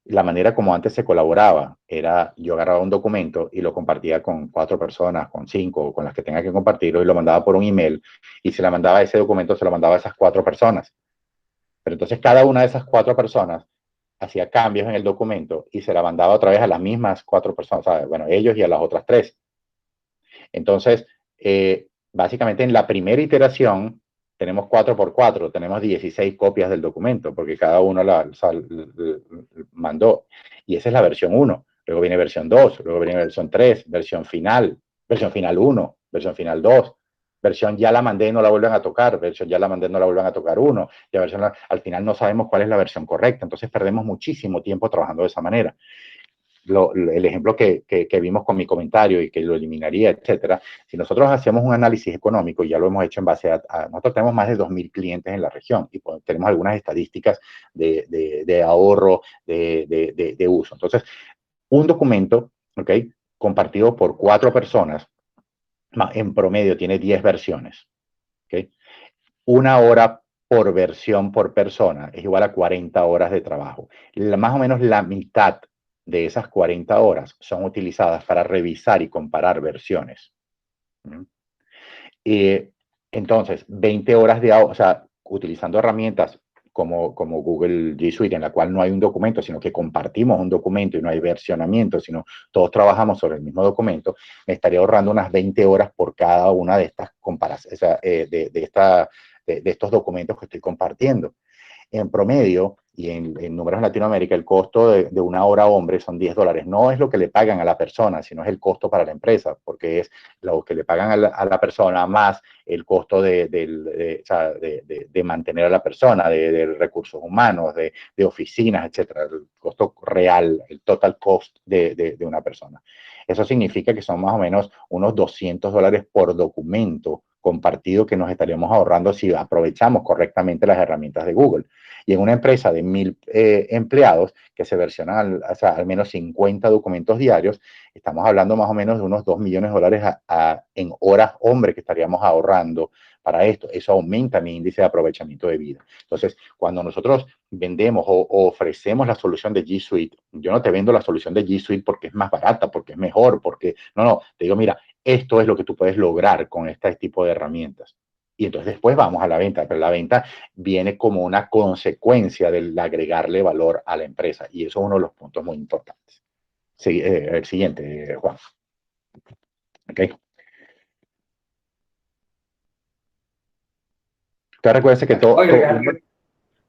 la manera como antes se colaboraba era yo agarraba un documento y lo compartía con 4 personas, con 5, con las que tenga que compartirlo, y lo mandaba por un email, y se la mandaba ese documento, se lo mandaba a esas 4 personas. Pero entonces cada una de esas 4 personas hacía cambios en el documento y se la mandaba otra vez a las mismas 4 personas, o sea, bueno, ellos y a las otras 3. Entonces, básicamente en la primera iteración tenemos 4x4, tenemos 16 copias del documento, porque cada uno la mandó. Y esa es la versión 1. Luego viene versión 2, luego viene versión 3, versión final 1, versión final 2, versión ya la mandé y no la vuelven a tocar, versión ya la mandé y no la vuelven a tocar 1, y al final no sabemos cuál es la versión correcta, entonces perdemos muchísimo tiempo trabajando de esa manera. El ejemplo que vimos con mi comentario y que lo eliminaría, etcétera, si nosotros hacemos un análisis económico, y ya lo hemos hecho en base a nosotros tenemos más de 2.000 clientes en la región y tenemos algunas estadísticas de ahorro, de uso. Entonces, un documento, ¿ok?, compartido por 4 personas, en promedio tiene 10 versiones, ¿ok? 1 hora por versión por persona es igual a 40 horas de trabajo. Más o menos la mitad de esas 40 horas son utilizadas para revisar y comparar versiones. Entonces, 20 horas o sea, utilizando herramientas como Google G Suite, en la cual no hay un documento, sino que compartimos un documento y no hay versionamiento, sino todos trabajamos sobre el mismo documento, me estaría ahorrando unas 20 horas por cada una de estas comparaciones, o sea, de estos documentos que estoy compartiendo. En promedio, y en números en Latinoamérica, el costo de 1 hora hombre son $10. No es lo que le pagan a la persona, sino es el costo para la empresa, porque es lo que le pagan a la persona más el costo de mantener a la persona, de recursos humanos, de oficinas, etcétera, el costo real, el total cost de una persona. Eso significa que son más o menos unos $200 por documento compartido que nos estaríamos ahorrando si aprovechamos correctamente las herramientas de Google. Y en una empresa de 1.000 empleados que se versionan al menos 50 documentos diarios, estamos hablando más o menos de unos $2 millones en horas hombre que estaríamos ahorrando para esto. Eso aumenta mi índice de aprovechamiento de vida. Entonces, cuando nosotros vendemos o ofrecemos la solución de G Suite, yo no te vendo la solución de G Suite porque es más barata, porque es mejor, porque no, te digo, mira, esto es lo que tú puedes lograr con este tipo de herramientas. Y entonces después vamos a la venta, pero la venta viene como una consecuencia del agregarle valor a la empresa. Y eso es uno de los puntos muy importantes. Sí, el siguiente, Juan. Okay. Usted recuerde que todo...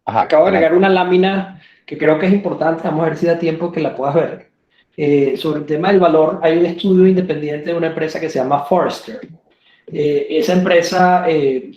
Acabo de agregar una lámina que creo que es importante, vamos a ver si da tiempo que la puedas ver. Sobre el tema del valor, hay un estudio independiente de una empresa que se llama Forrester. Esa empresa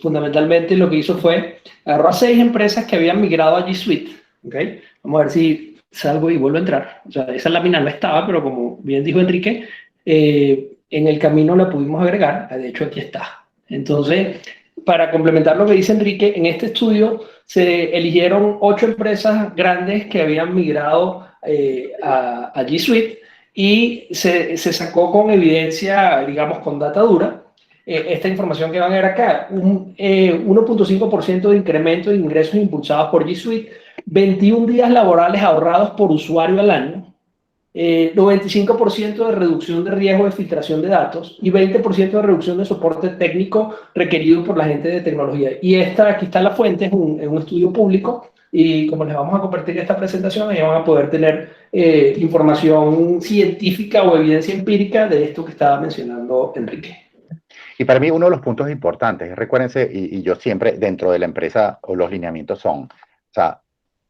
fundamentalmente lo que hizo fue agarró a 6 empresas que habían migrado a G Suite. ¿Okay? Vamos a ver si salgo y vuelvo a entrar. O sea, esa lámina no estaba, pero como bien dijo Enrique, en el camino la pudimos agregar. De hecho, aquí está. Entonces, para complementar lo que dice Enrique, en este estudio se eligieron 8 empresas grandes que habían migrado a G Suite y se sacó con evidencia, digamos, con data dura, esta información que van a ver acá, un 1.5% de incremento de ingresos impulsados por G Suite, 21 días laborales ahorrados por usuario al año, 95% de reducción de riesgo de filtración de datos y 20% de reducción de soporte técnico requerido por la gente de tecnología. Y aquí está la fuente, es un estudio público, y como les vamos a compartir esta presentación, ahí van a poder tener información científica o evidencia empírica de esto que estaba mencionando Enrique. Y para mí uno de los puntos importantes, recuérdense, y yo siempre dentro de la empresa o los lineamientos son, o sea,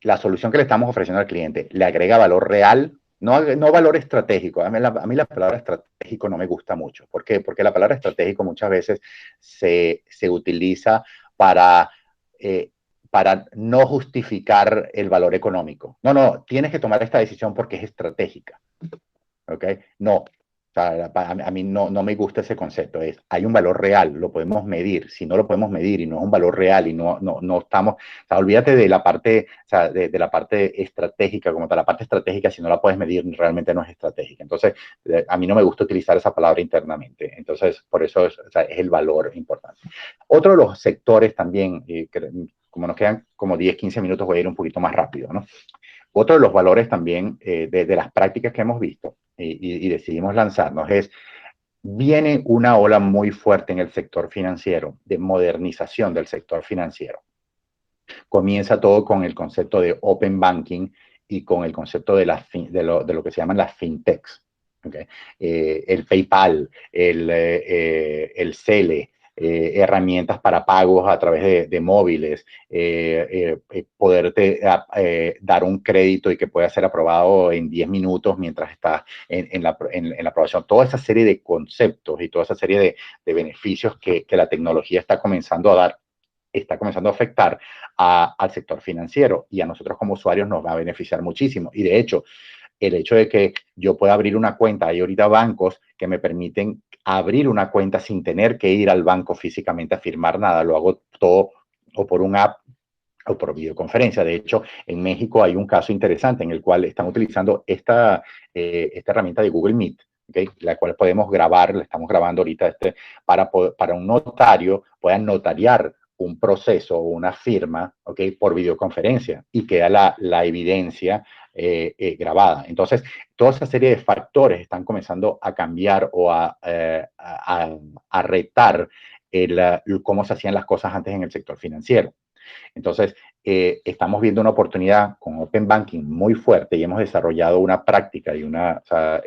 la solución que le estamos ofreciendo al cliente le agrega valor real, no valor estratégico. A mí la palabra estratégico no me gusta mucho. ¿Por qué? Porque la palabra estratégico muchas veces se utiliza para, eh, para no justificar el valor económico. No, no, tienes que tomar esta decisión porque es estratégica. ¿Ok? No, o sea, a mí no me gusta ese concepto. Hay un valor real, lo podemos medir. Si no lo podemos medir y no es un valor real y no estamos, o sea, olvídate de la parte, o sea, de la parte estratégica, como tal. La parte estratégica, si no la puedes medir, realmente no es estratégica. Entonces, a mí no me gusta utilizar esa palabra internamente. Entonces, por eso o sea, es el valor importante. Otro de los sectores también, como nos quedan como 10, 15 minutos, voy a ir un poquito más rápido, ¿no? Otro de los valores también de las prácticas que hemos visto y decidimos lanzarnos es, viene una ola muy fuerte en el sector financiero, de modernización del sector financiero. Comienza todo con el concepto de Open Banking y con el concepto de lo que se llaman las fintechs. ¿Okay? El PayPal, el Cele, herramientas para pagos a través de móviles, poderte dar un crédito y que pueda ser aprobado en 10 minutos mientras estás en la aprobación. Toda esa serie de conceptos y toda esa serie de beneficios que la tecnología está comenzando a dar, está comenzando a afectar al sector financiero, y a nosotros como usuarios nos va a beneficiar muchísimo. Y de hecho, el hecho de que yo pueda abrir una cuenta, hay ahorita bancos que me permiten abrir una cuenta sin tener que ir al banco físicamente a firmar nada, lo hago todo o por un app o por videoconferencia. De hecho, en México hay un caso interesante en el cual están utilizando esta herramienta de Google Meet, ¿okay? La cual podemos grabar, la estamos grabando ahorita, para un notario puedan notariar un proceso o una firma, ¿okay? Por videoconferencia, y queda la evidencia grabada. Entonces, toda esa serie de factores están comenzando a cambiar o a retar cómo se hacían las cosas antes en el sector financiero. Entonces, estamos viendo una oportunidad con Open Banking muy fuerte, y hemos desarrollado una práctica y o sea,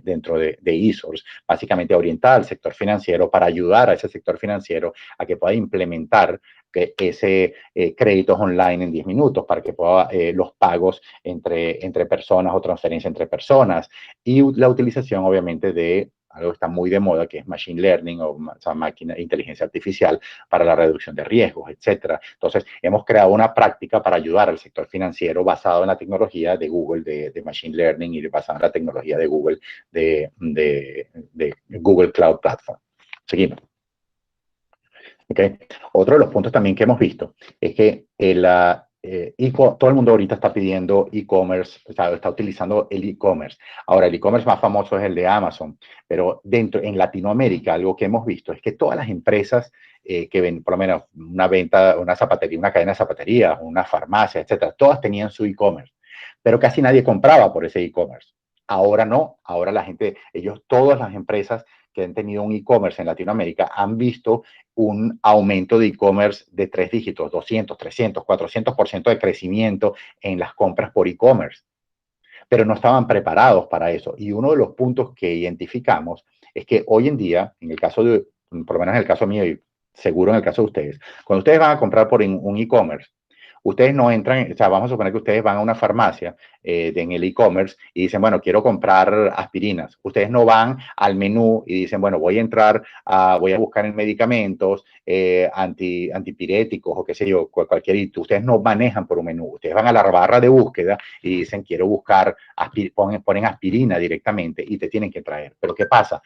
dentro de eSource, básicamente orientada al sector financiero, para ayudar a ese sector financiero a que pueda implementar ese créditos online en 10 minutos, para que pueda los pagos entre personas o transferencia entre personas, y la utilización obviamente de algo que está muy de moda, que es Machine Learning o sea, inteligencia artificial, para la reducción de riesgos, etcétera. Entonces, hemos creado una práctica para ayudar al sector financiero basado en la tecnología de Google, de Machine Learning, y basado en la tecnología de Google, de Google Cloud Platform. Seguimos. ¿Okay? Otro de los puntos también que hemos visto es que todo el mundo ahorita está pidiendo e-commerce, está utilizando el e-commerce. Ahora, el e-commerce más famoso es el de Amazon, pero en Latinoamérica, algo que hemos visto es que todas las empresas que ven, por lo menos una venta, una zapatería, una cadena de zapaterías, una farmacia, etcétera, todas tenían su e-commerce, pero casi nadie compraba por ese e-commerce. Ahora no, ahora todas las empresas que han tenido un e-commerce en Latinoamérica han visto un aumento de e-commerce de 3 dígitos, 200, 300, 400% de crecimiento en las compras por e-commerce, pero no estaban preparados para eso. Y uno de los puntos que identificamos es que hoy en día, por lo menos en el caso mío y seguro en el caso de ustedes, cuando ustedes van a comprar por un e-commerce, ustedes no entran, o sea, vamos a suponer que ustedes van a una farmacia en el e-commerce y dicen, bueno, quiero comprar aspirinas. Ustedes no van al menú y dicen, bueno, voy a buscar en medicamentos antipiréticos o qué sé yo, cualquier. Ustedes no manejan por un menú. Ustedes van a la barra de búsqueda y dicen, quiero buscar, ponen aspirina directamente y te tienen que traer. Pero ¿qué pasa?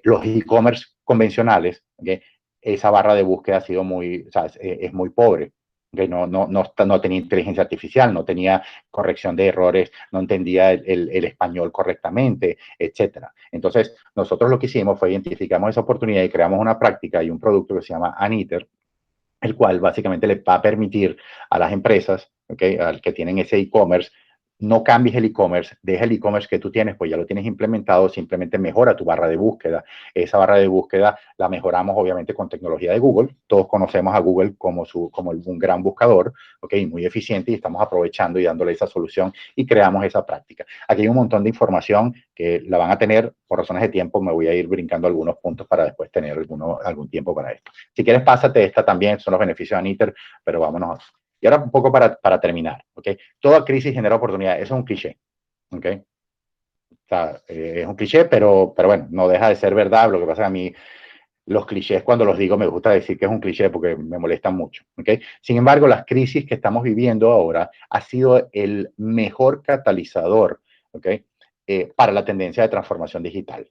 Los e-commerce convencionales, ¿okay? Esa barra de búsqueda ha sido o sea, es muy pobre. Que no tenía inteligencia artificial, no tenía corrección de errores, no entendía el español correctamente, etcétera. Entonces, nosotros lo que hicimos fue identificamos esa oportunidad y creamos una práctica y un producto que se llama Aniter, el cual básicamente le va a permitir a las empresas, ¿okay? Al que tienen ese e-commerce, no cambies el e-commerce, deja el e-commerce que tú tienes, pues ya lo tienes implementado, simplemente mejora tu barra de búsqueda. Esa barra de búsqueda la mejoramos obviamente con tecnología de Google. Todos conocemos a Google como un gran buscador, ¿ok? Muy eficiente, y estamos aprovechando y dándole esa solución y creamos esa práctica. Aquí hay un montón de información que la van a tener. Por razones de tiempo me voy a ir brincando algunos puntos para después tener algún tiempo para esto. Si quieres, pásate esta también, son los beneficios de Aniter, pero vámonos. Y ahora un poco para terminar, ¿ok? Toda crisis genera oportunidad. Eso es un cliché, ¿ok? O sea, es un cliché, pero bueno, no deja de ser verdad. Lo que pasa es que a mí los clichés, cuando los digo, me gusta decir que es un cliché porque me molestan mucho, ¿ok? Sin embargo, las crisis que estamos viviendo ahora ha sido el mejor catalizador, ¿ok? Para la tendencia de transformación digital.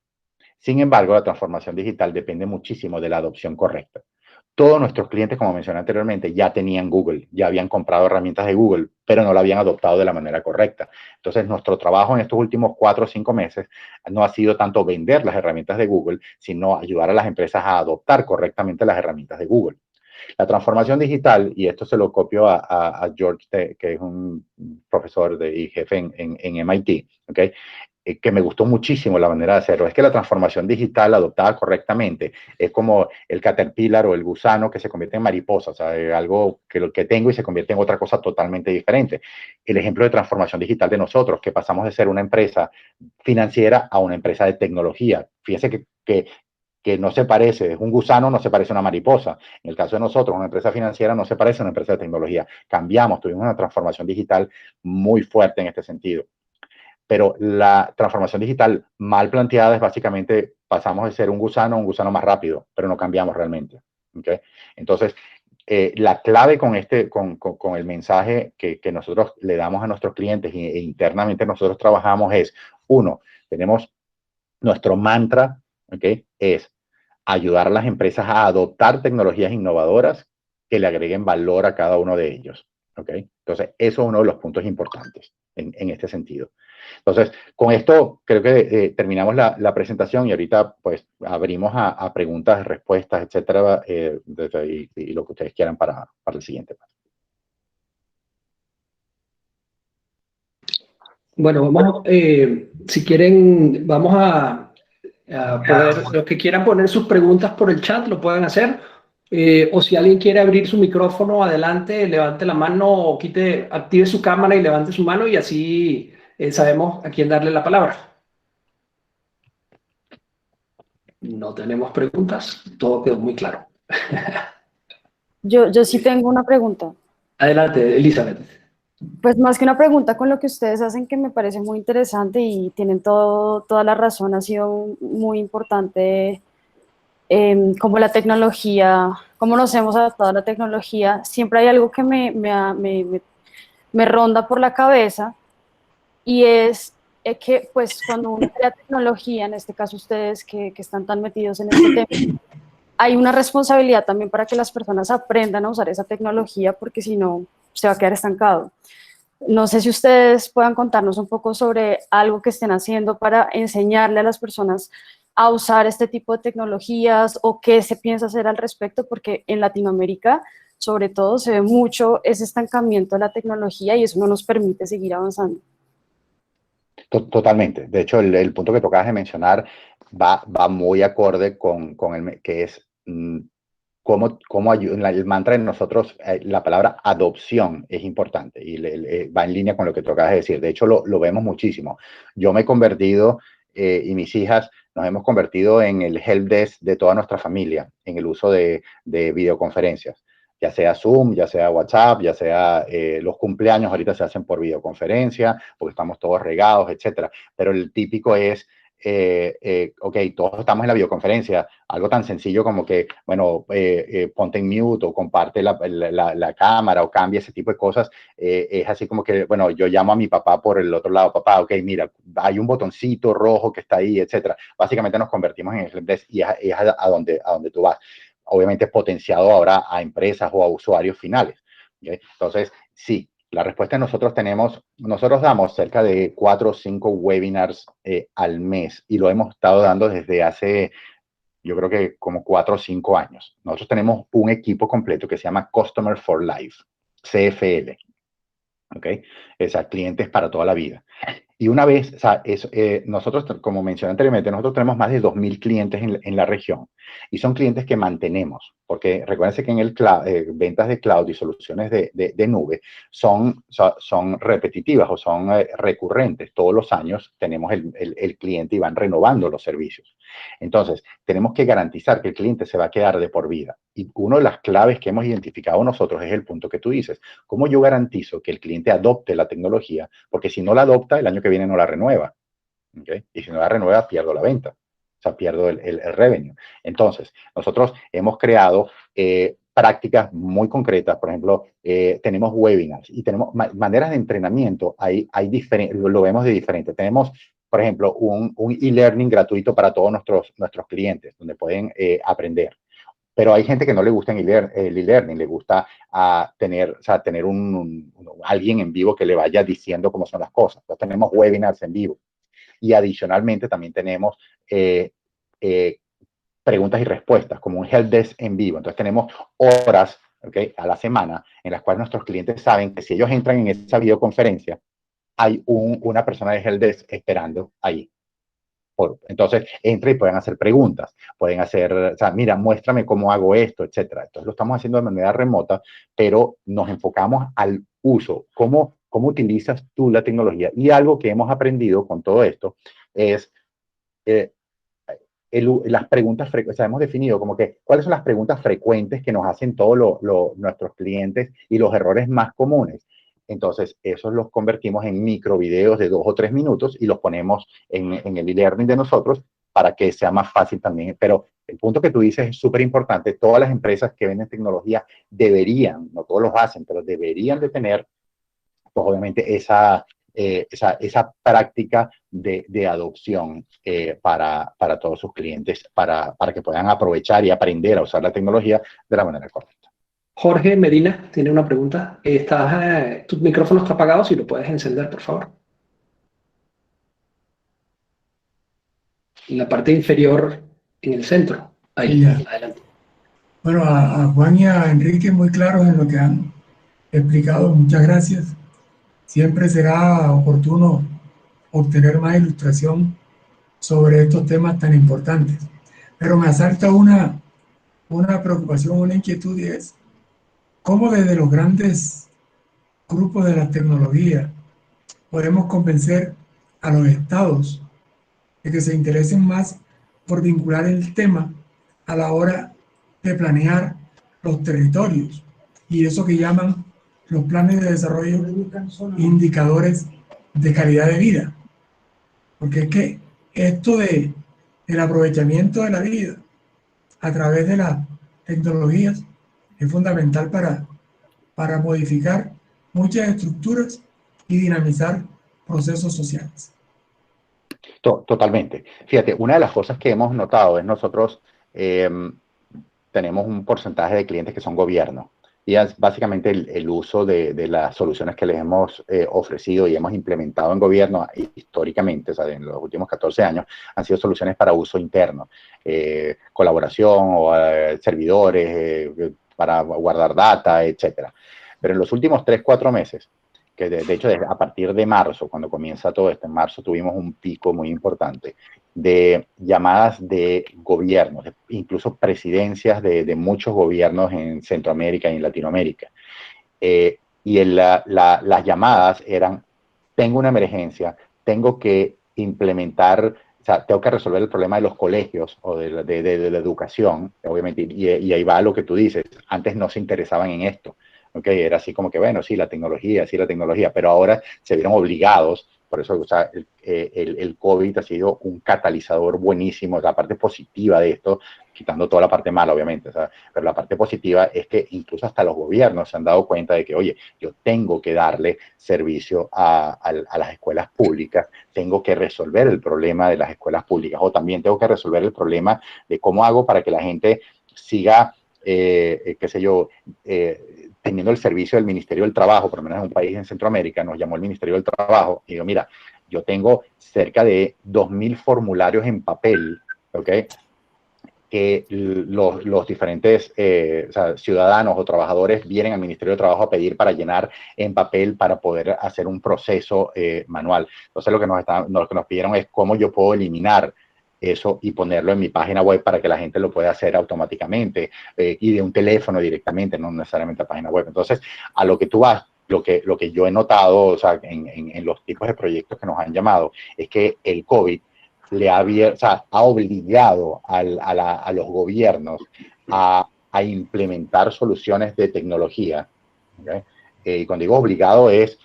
Sin embargo, la transformación digital depende muchísimo de la adopción correcta. Todos nuestros clientes, como mencioné anteriormente, ya tenían Google, ya habían comprado herramientas de Google, pero no la habían adoptado de la manera correcta. Entonces, nuestro trabajo en estos últimos 4 o 5 meses no ha sido tanto vender las herramientas de Google, sino ayudar a las empresas a adoptar correctamente las herramientas de Google. La transformación digital, y esto se lo copio a George, que es un profesor y jefe en MIT, ¿okay? Que me gustó muchísimo la manera de hacerlo. Es que la transformación digital adoptada correctamente es como el caterpillar o el gusano que se convierte en mariposa, o sea, algo que tengo y se convierte en otra cosa totalmente diferente. El ejemplo de transformación digital de nosotros, que pasamos de ser una empresa financiera a una empresa de tecnología. Fíjense que no se parece, un gusano no se parece a una mariposa. En el caso de nosotros, una empresa financiera no se parece a una empresa de tecnología. Cambiamos, tuvimos una transformación digital muy fuerte en este sentido. Pero la transformación digital mal planteada es básicamente pasamos de ser un gusano más rápido, pero no cambiamos realmente. ¿Okay? Entonces, la clave con el mensaje que nosotros le damos a nuestros clientes e internamente nosotros trabajamos es, uno, tenemos nuestro mantra, ¿okay? Es ayudar a las empresas a adoptar tecnologías innovadoras que le agreguen valor a cada uno de ellos. ¿Okay? Entonces, eso es uno de los puntos importantes en este sentido. Entonces, con esto creo que terminamos la presentación y ahorita pues abrimos a preguntas, respuestas, etcétera, y lo que ustedes quieran para el siguiente paso. Bueno, vamos, si quieren, vamos a poder, los que quieran poner sus preguntas por el chat lo pueden hacer. O si alguien quiere abrir su micrófono, adelante, levante la mano o active su cámara y levante su mano y así sabemos a quién darle la palabra. No tenemos preguntas, todo quedó muy claro. Yo sí tengo una pregunta. Adelante, Elizabeth. Pues más que una pregunta, con lo que ustedes hacen, que me parece muy interesante y tienen toda la razón, ha sido muy importante como la tecnología, cómo nos hemos adaptado a la tecnología. Siempre hay algo que me ronda por la cabeza, y es que pues cuando uno crea tecnología, en este caso ustedes que están tan metidos en este tema, hay una responsabilidad también para que las personas aprendan a usar esa tecnología, porque si no, se va a quedar estancado. No sé si ustedes puedan contarnos un poco sobre algo que estén haciendo para enseñarle a las personas a usar este tipo de tecnologías, o qué se piensa hacer al respecto, porque en Latinoamérica, sobre todo, se ve mucho ese estancamiento de la tecnología y eso no nos permite seguir avanzando. Totalmente. De hecho, el punto que tocabas de mencionar va muy acorde con el que es cómo ayuda, el mantra de nosotros, la palabra adopción es importante y va en línea con lo que tocabas de decir. De hecho, lo vemos muchísimo. Yo me he convertido y mis hijas nos hemos convertido en el helpdesk de toda nuestra familia en el uso de videoconferencias, ya sea Zoom, ya sea WhatsApp, ya sea los cumpleaños ahorita se hacen por videoconferencia porque estamos todos regados, etcétera. Pero el típico es, ok, todos estamos en la videoconferencia, algo tan sencillo como que, bueno, ponte en mute o comparte la cámara o cambia ese tipo de cosas. Es así como que, bueno, yo llamo a mi papá por el otro lado, papá, ok, mira, hay un botoncito rojo que está ahí, etcétera. Básicamente nos convertimos en el helpdesk y es a donde tú vas. Obviamente potenciado ahora a empresas o a usuarios finales. ¿Okay? Entonces, sí, la respuesta nosotros damos cerca de 4 o 5 webinars al mes y lo hemos estado dando desde hace, yo creo que como 4 o 5 años. Nosotros tenemos un equipo completo que se llama Customer for Life, CFL. ¿ok? O sea, clientes para toda la vida. Y una vez, o sea, nosotros, como mencioné anteriormente, nosotros tenemos más de 2.000 clientes en la región y son clientes que mantenemos, porque recuérdense que en el cloud, ventas de cloud y soluciones de nube son repetitivas o son recurrentes. Todos los años tenemos el cliente y van renovando los servicios. Entonces, tenemos que garantizar que el cliente se va a quedar de por vida. Y una de las claves que hemos identificado nosotros es el punto que tú dices. ¿Cómo yo garantizo que el cliente adopte la tecnología? Porque si no la adopta, el año que viene no la renueva. ¿Okay? Y si no la renueva, pierdo la venta. O sea, pierdo el revenue. Entonces, nosotros hemos creado prácticas muy concretas. Por ejemplo, tenemos webinars y tenemos maneras de entrenamiento. Lo vemos de diferente. Tenemos, por ejemplo, un e-learning gratuito para todos nuestros clientes, donde pueden aprender. Pero hay gente que no le gusta el e-learning, le gusta tener alguien en vivo que le vaya diciendo cómo son las cosas. Entonces tenemos webinars en vivo. Y adicionalmente también tenemos preguntas y respuestas, como un help desk en vivo. Entonces tenemos horas, ¿okay?, a la semana en las cuales nuestros clientes saben que si ellos entran en esa videoconferencia, hay una persona de help desk esperando ahí. Entonces, entra y pueden hacer preguntas, pueden hacer, o sea, mira, muéstrame cómo hago esto, etcétera. Entonces, lo estamos haciendo de manera remota, pero nos enfocamos al uso, cómo utilizas tú la tecnología. Y algo que hemos aprendido con todo esto es las preguntas frecuentes. O sea, hemos definido como que cuáles son las preguntas frecuentes que nos hacen todos nuestros clientes y los errores más comunes. Entonces, esos los convertimos en microvideos de 2 o 3 minutos y los ponemos en el e-learning de nosotros para que sea más fácil también. Pero el punto que tú dices es súper importante. Todas las empresas que venden tecnología deberían, no todos los hacen, pero deberían de tener, pues obviamente, esa práctica de adopción para todos sus clientes, para que puedan aprovechar y aprender a usar la tecnología de la manera correcta. Jorge Medina tiene una pregunta. Tu micrófono está apagado, si lo puedes encender, por favor. En la parte inferior, en el centro. Ahí, adelante. Bueno, a Juan y a Enrique muy claros en lo que han explicado. Muchas gracias. Siempre será oportuno obtener más ilustración sobre estos temas tan importantes. Pero me asalta una preocupación, una inquietud, y es cómo desde los grandes grupos de la tecnología podemos convencer a los estados de que se interesen más por vincular el tema a la hora de planear los territorios y eso que llaman los planes de desarrollo, indicadores de calidad de vida. Porque es que esto del aprovechamiento de la vida a través de las tecnologías es fundamental para modificar muchas estructuras y dinamizar procesos sociales. Totalmente. Fíjate, una de las cosas que hemos notado es nosotros tenemos un porcentaje de clientes que son gobierno y es básicamente el uso de las soluciones que les hemos ofrecido y hemos implementado en gobierno históricamente, o sea, en los últimos 14 años, han sido soluciones para uso interno, colaboración o servidores para guardar data, etcétera. Pero en los últimos 3, 4 meses, que de hecho a partir de marzo, cuando comienza todo esto, en marzo tuvimos un pico muy importante de llamadas de gobiernos, incluso presidencias de muchos gobiernos en Centroamérica y en Latinoamérica. Y las llamadas eran, tengo una emergencia, tengo que implementar, o sea, tengo que resolver el problema de los colegios o de la educación, obviamente, y ahí va lo que tú dices, antes no se interesaban en esto. Okay, era así como que, bueno, sí, la tecnología, pero ahora se vieron obligados, por eso, o sea, el COVID ha sido un catalizador buenísimo, la parte positiva de esto, quitando toda la parte mala, obviamente, o sea, pero la parte positiva es que incluso hasta los gobiernos se han dado cuenta de que, oye, yo tengo que darle servicio a las escuelas públicas, tengo que resolver el problema de las escuelas públicas, o también tengo que resolver el problema de cómo hago para que la gente siga, qué sé yo, teniendo el servicio del Ministerio del Trabajo, por lo menos en un país en Centroamérica, nos llamó el Ministerio del Trabajo y digo, mira, yo tengo cerca de 2.000 formularios en papel, ¿ok? que los diferentes o sea, ciudadanos o trabajadores vienen al Ministerio de Trabajo a pedir para llenar en papel para poder hacer un proceso manual. Entonces lo que nos pidieron es cómo yo puedo eliminar eso y ponerlo en mi página web para que la gente lo pueda hacer automáticamente y de un teléfono directamente, no necesariamente a página web. Entonces, a lo que tú vas, lo que yo he notado, o sea, en los tipos de proyectos que nos han llamado, es que el COVID o sea, ha obligado a los gobiernos a implementar soluciones de tecnología. ¿Okay? Y cuando digo obligado es,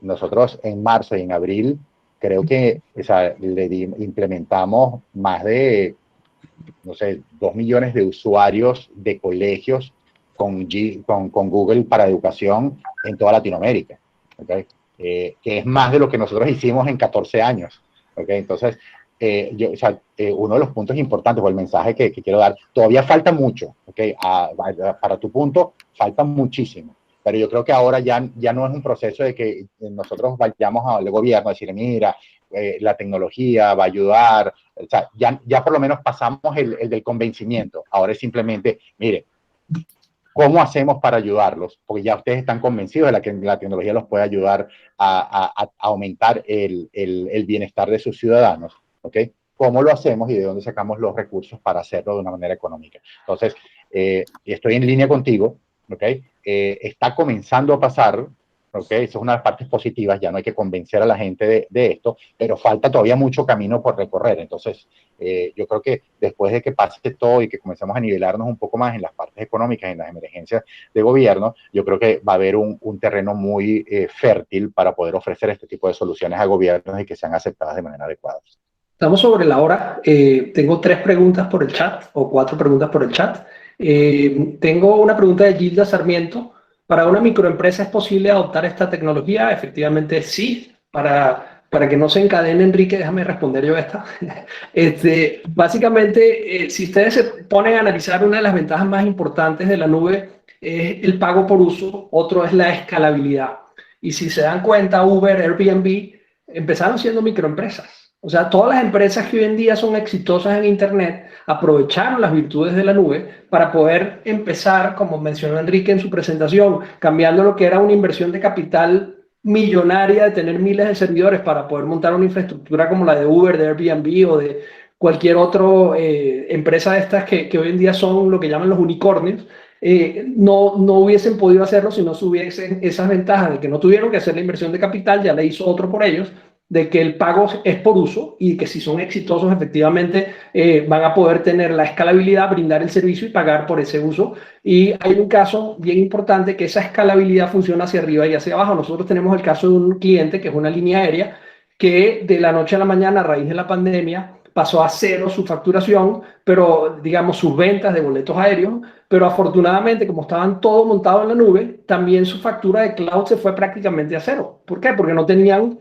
nosotros en marzo y en abril creo que o sea, implementamos más de, no sé, 2 millones de usuarios de colegios con Google para educación en toda Latinoamérica. ¿Okay? Que es más de lo que nosotros hicimos en 14 años. ¿Okay? Entonces, o sea, uno de los puntos importantes o el mensaje que quiero dar, todavía falta mucho, ¿okay? Para tu punto, falta muchísimo. Pero yo creo que ahora ya no es un proceso de que nosotros vayamos al gobierno a decir, mira, la tecnología va a ayudar. O sea, ya por lo menos pasamos el del convencimiento. Ahora es simplemente, mire, ¿cómo hacemos para ayudarlos? Porque ya ustedes están convencidos de que la tecnología los puede ayudar a aumentar el bienestar de sus ciudadanos. ¿Ok? ¿Cómo lo hacemos y de dónde sacamos los recursos para hacerlo de una manera económica? Entonces, estoy en línea contigo. ¿Ok? Está comenzando a pasar. ¿Ok? Eso es una de las partes positivas. Ya no hay que convencer a la gente de esto, pero falta todavía mucho camino por recorrer. Entonces, yo creo que después de que pase todo y que comencemos a nivelarnos un poco más en las partes económicas, en las emergencias de gobierno, yo creo que va a haber un terreno muy fértil para poder ofrecer este tipo de soluciones a gobiernos y que sean aceptadas de manera adecuada. Estamos sobre la hora. Tengo 3 preguntas por el chat o 4 preguntas por el chat. Tengo una pregunta de Gilda Sarmiento. ¿Para una microempresa es posible adoptar esta tecnología? Efectivamente, sí. Para que no se encadene, Enrique, déjame responder yo esta. Básicamente, si ustedes se ponen a analizar, una de las ventajas más importantes de la nube es el pago por uso, otro es la escalabilidad. Y si se dan cuenta, Uber, Airbnb empezaron siendo microempresas. O sea, todas las empresas que hoy en día son exitosas en Internet aprovecharon las virtudes de la nube para poder empezar, como mencionó Enrique en su presentación, cambiando lo que era una inversión de capital millonaria de tener miles de servidores para poder montar una infraestructura como la de Uber, de Airbnb o de cualquier otra empresa de estas que hoy en día son lo que llaman los unicornios. No hubiesen podido hacerlo si no hubiesen esas ventajas de que no tuvieron que hacer la inversión de capital, ya la hizo otro por ellos, de que el pago es por uso y que si son exitosos efectivamente van a poder tener la escalabilidad, brindar el servicio y pagar por ese uso. Y hay un caso bien importante que esa escalabilidad funciona hacia arriba y hacia abajo. Nosotros tenemos el caso de un cliente que es una línea aérea que de la noche a la mañana a raíz de la pandemia pasó a cero su facturación, pero digamos sus ventas de boletos aéreos, pero afortunadamente como estaban todo montado en la nube, también su factura de cloud se fue prácticamente a cero. ¿Por qué? Porque no tenían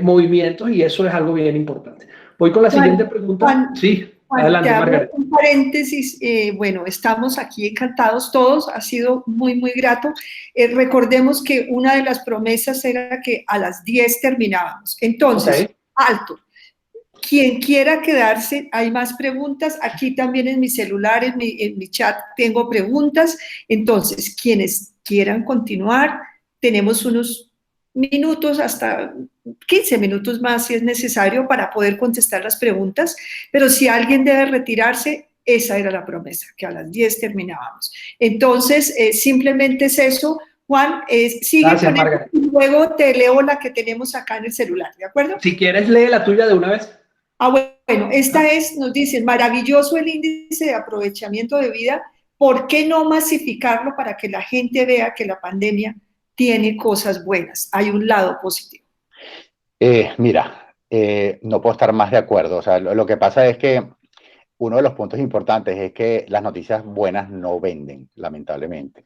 movimientos y eso es algo bien importante. Voy con la siguiente pregunta. Juan, Sí, Juan, adelante, te abro Margaret. un paréntesis. Bueno, estamos aquí encantados todos, ha sido muy, muy grato. Recordemos que una de las promesas era que a las 10 terminábamos. Entonces, alto. Quien quiera quedarse, hay más preguntas. Aquí también en mi celular, en mi chat, tengo preguntas. Entonces, quienes quieran continuar, tenemos unos minutos, hasta 15 minutos más si es necesario para poder contestar las preguntas. Pero si alguien debe retirarse, esa era la promesa, que a las 10 terminábamos. Entonces, simplemente es eso. Juan, sigue Gracias, con Margaret. y luego te leo la que tenemos acá en el celular, ¿de acuerdo? Si quieres, lee la tuya de una vez. Bueno, esta es, nos dicen, maravilloso el índice de aprovechamiento de vida. ¿Por qué no masificarlo para que la gente vea que la pandemia tiene cosas buenas? Hay un lado positivo. Mira, no puedo estar más de acuerdo. O sea, lo que pasa es que uno de los puntos importantes es que las noticias buenas no venden, lamentablemente.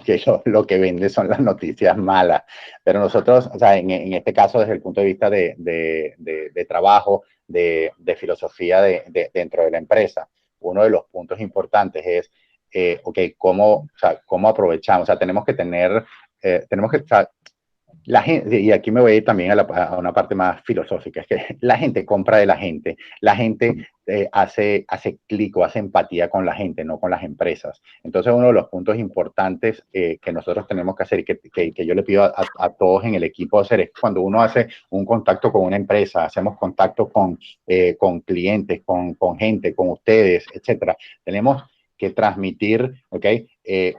Que lo que vende son las noticias malas. Pero nosotros, o sea, en este caso, desde el punto de vista de trabajo, de filosofía dentro de la empresa, uno de los puntos importantes es, ok, ¿cómo aprovechamos? O sea, tenemos que tener, o sea, La gente, y aquí me voy a ir también a una parte más filosófica, es que la gente compra de la gente hace clic o hace empatía con la gente, no con las empresas. Entonces, uno de los puntos importantes que nosotros tenemos que hacer y que yo le pido a todos en el equipo hacer es cuando uno hace un contacto con una empresa, hacemos contacto con clientes, con gente, con ustedes, etcétera. Tenemos que transmitir,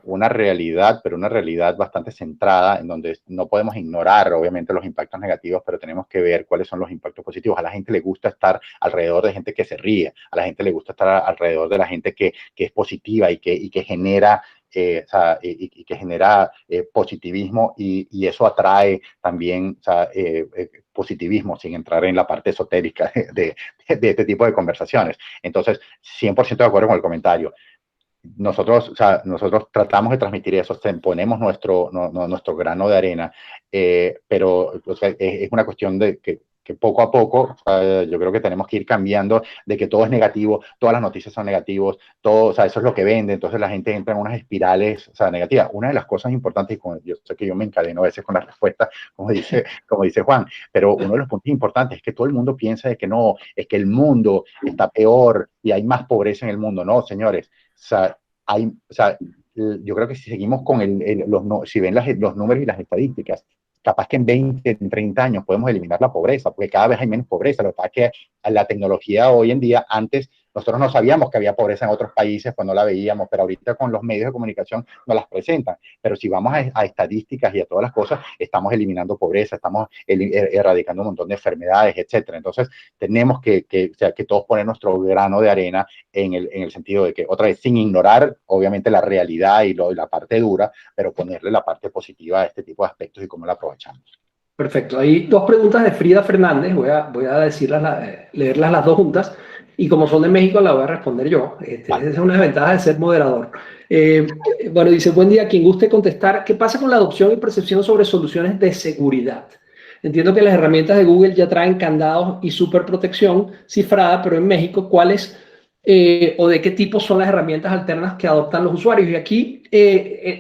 una realidad, pero una realidad bastante centrada, en donde no podemos ignorar, obviamente, los impactos negativos, pero tenemos que ver cuáles son los impactos positivos. A la gente le gusta estar alrededor de gente que se ríe, a la gente le gusta estar alrededor de la gente que es positiva y que genera y que genera positivismo y eso atrae también positivismo, sin entrar en la parte esotérica de este tipo de conversaciones. Entonces, 100% de acuerdo con el comentario. Nosotros tratamos de transmitir eso, ponemos nuestro grano de arena, pero es una cuestión de que poco a poco, yo creo que tenemos que ir cambiando de que todo es negativo, todas las noticias son negativos, todo, eso es lo que vende, entonces la gente entra en unas espirales negativas. Una de las cosas importantes, y yo sé que yo me encadeno a veces con la respuesta, como dice Juan, pero uno de los puntos importantes es que todo el mundo piensa de que no, es que el mundo está peor y hay más pobreza en el mundo. No, señores. Yo creo que si seguimos con si ven los números y las estadísticas, capaz que en 20, en 30 años podemos eliminar la pobreza, porque cada vez hay menos pobreza. Lo que pasa es que la tecnología hoy en día, antes nosotros no sabíamos que había pobreza en otros países, pues no la veíamos, pero ahorita con los medios de comunicación nos las presentan. Pero si vamos a estadísticas y a todas las cosas, estamos eliminando pobreza, estamos erradicando un montón de enfermedades, etcétera. Entonces, tenemos que todos poner nuestro grano de arena en el sentido de que, otra vez, sin ignorar, obviamente, la realidad y la parte dura, pero ponerle la parte positiva a este tipo de aspectos y cómo la aprovechamos. Perfecto. Hay dos preguntas de Frida Fernández. Voy a leerlas las dos juntas. Y como son de México, la voy a responder yo. Esa es una ventaja de ser moderador. Bueno, dice, buen día, quien guste contestar. ¿Qué pasa con la adopción y percepción sobre soluciones de seguridad? Entiendo que las herramientas de Google ya traen candados y superprotección cifrada, pero en México, ¿cuáles o de qué tipo son las herramientas alternas que adoptan los usuarios? Y aquí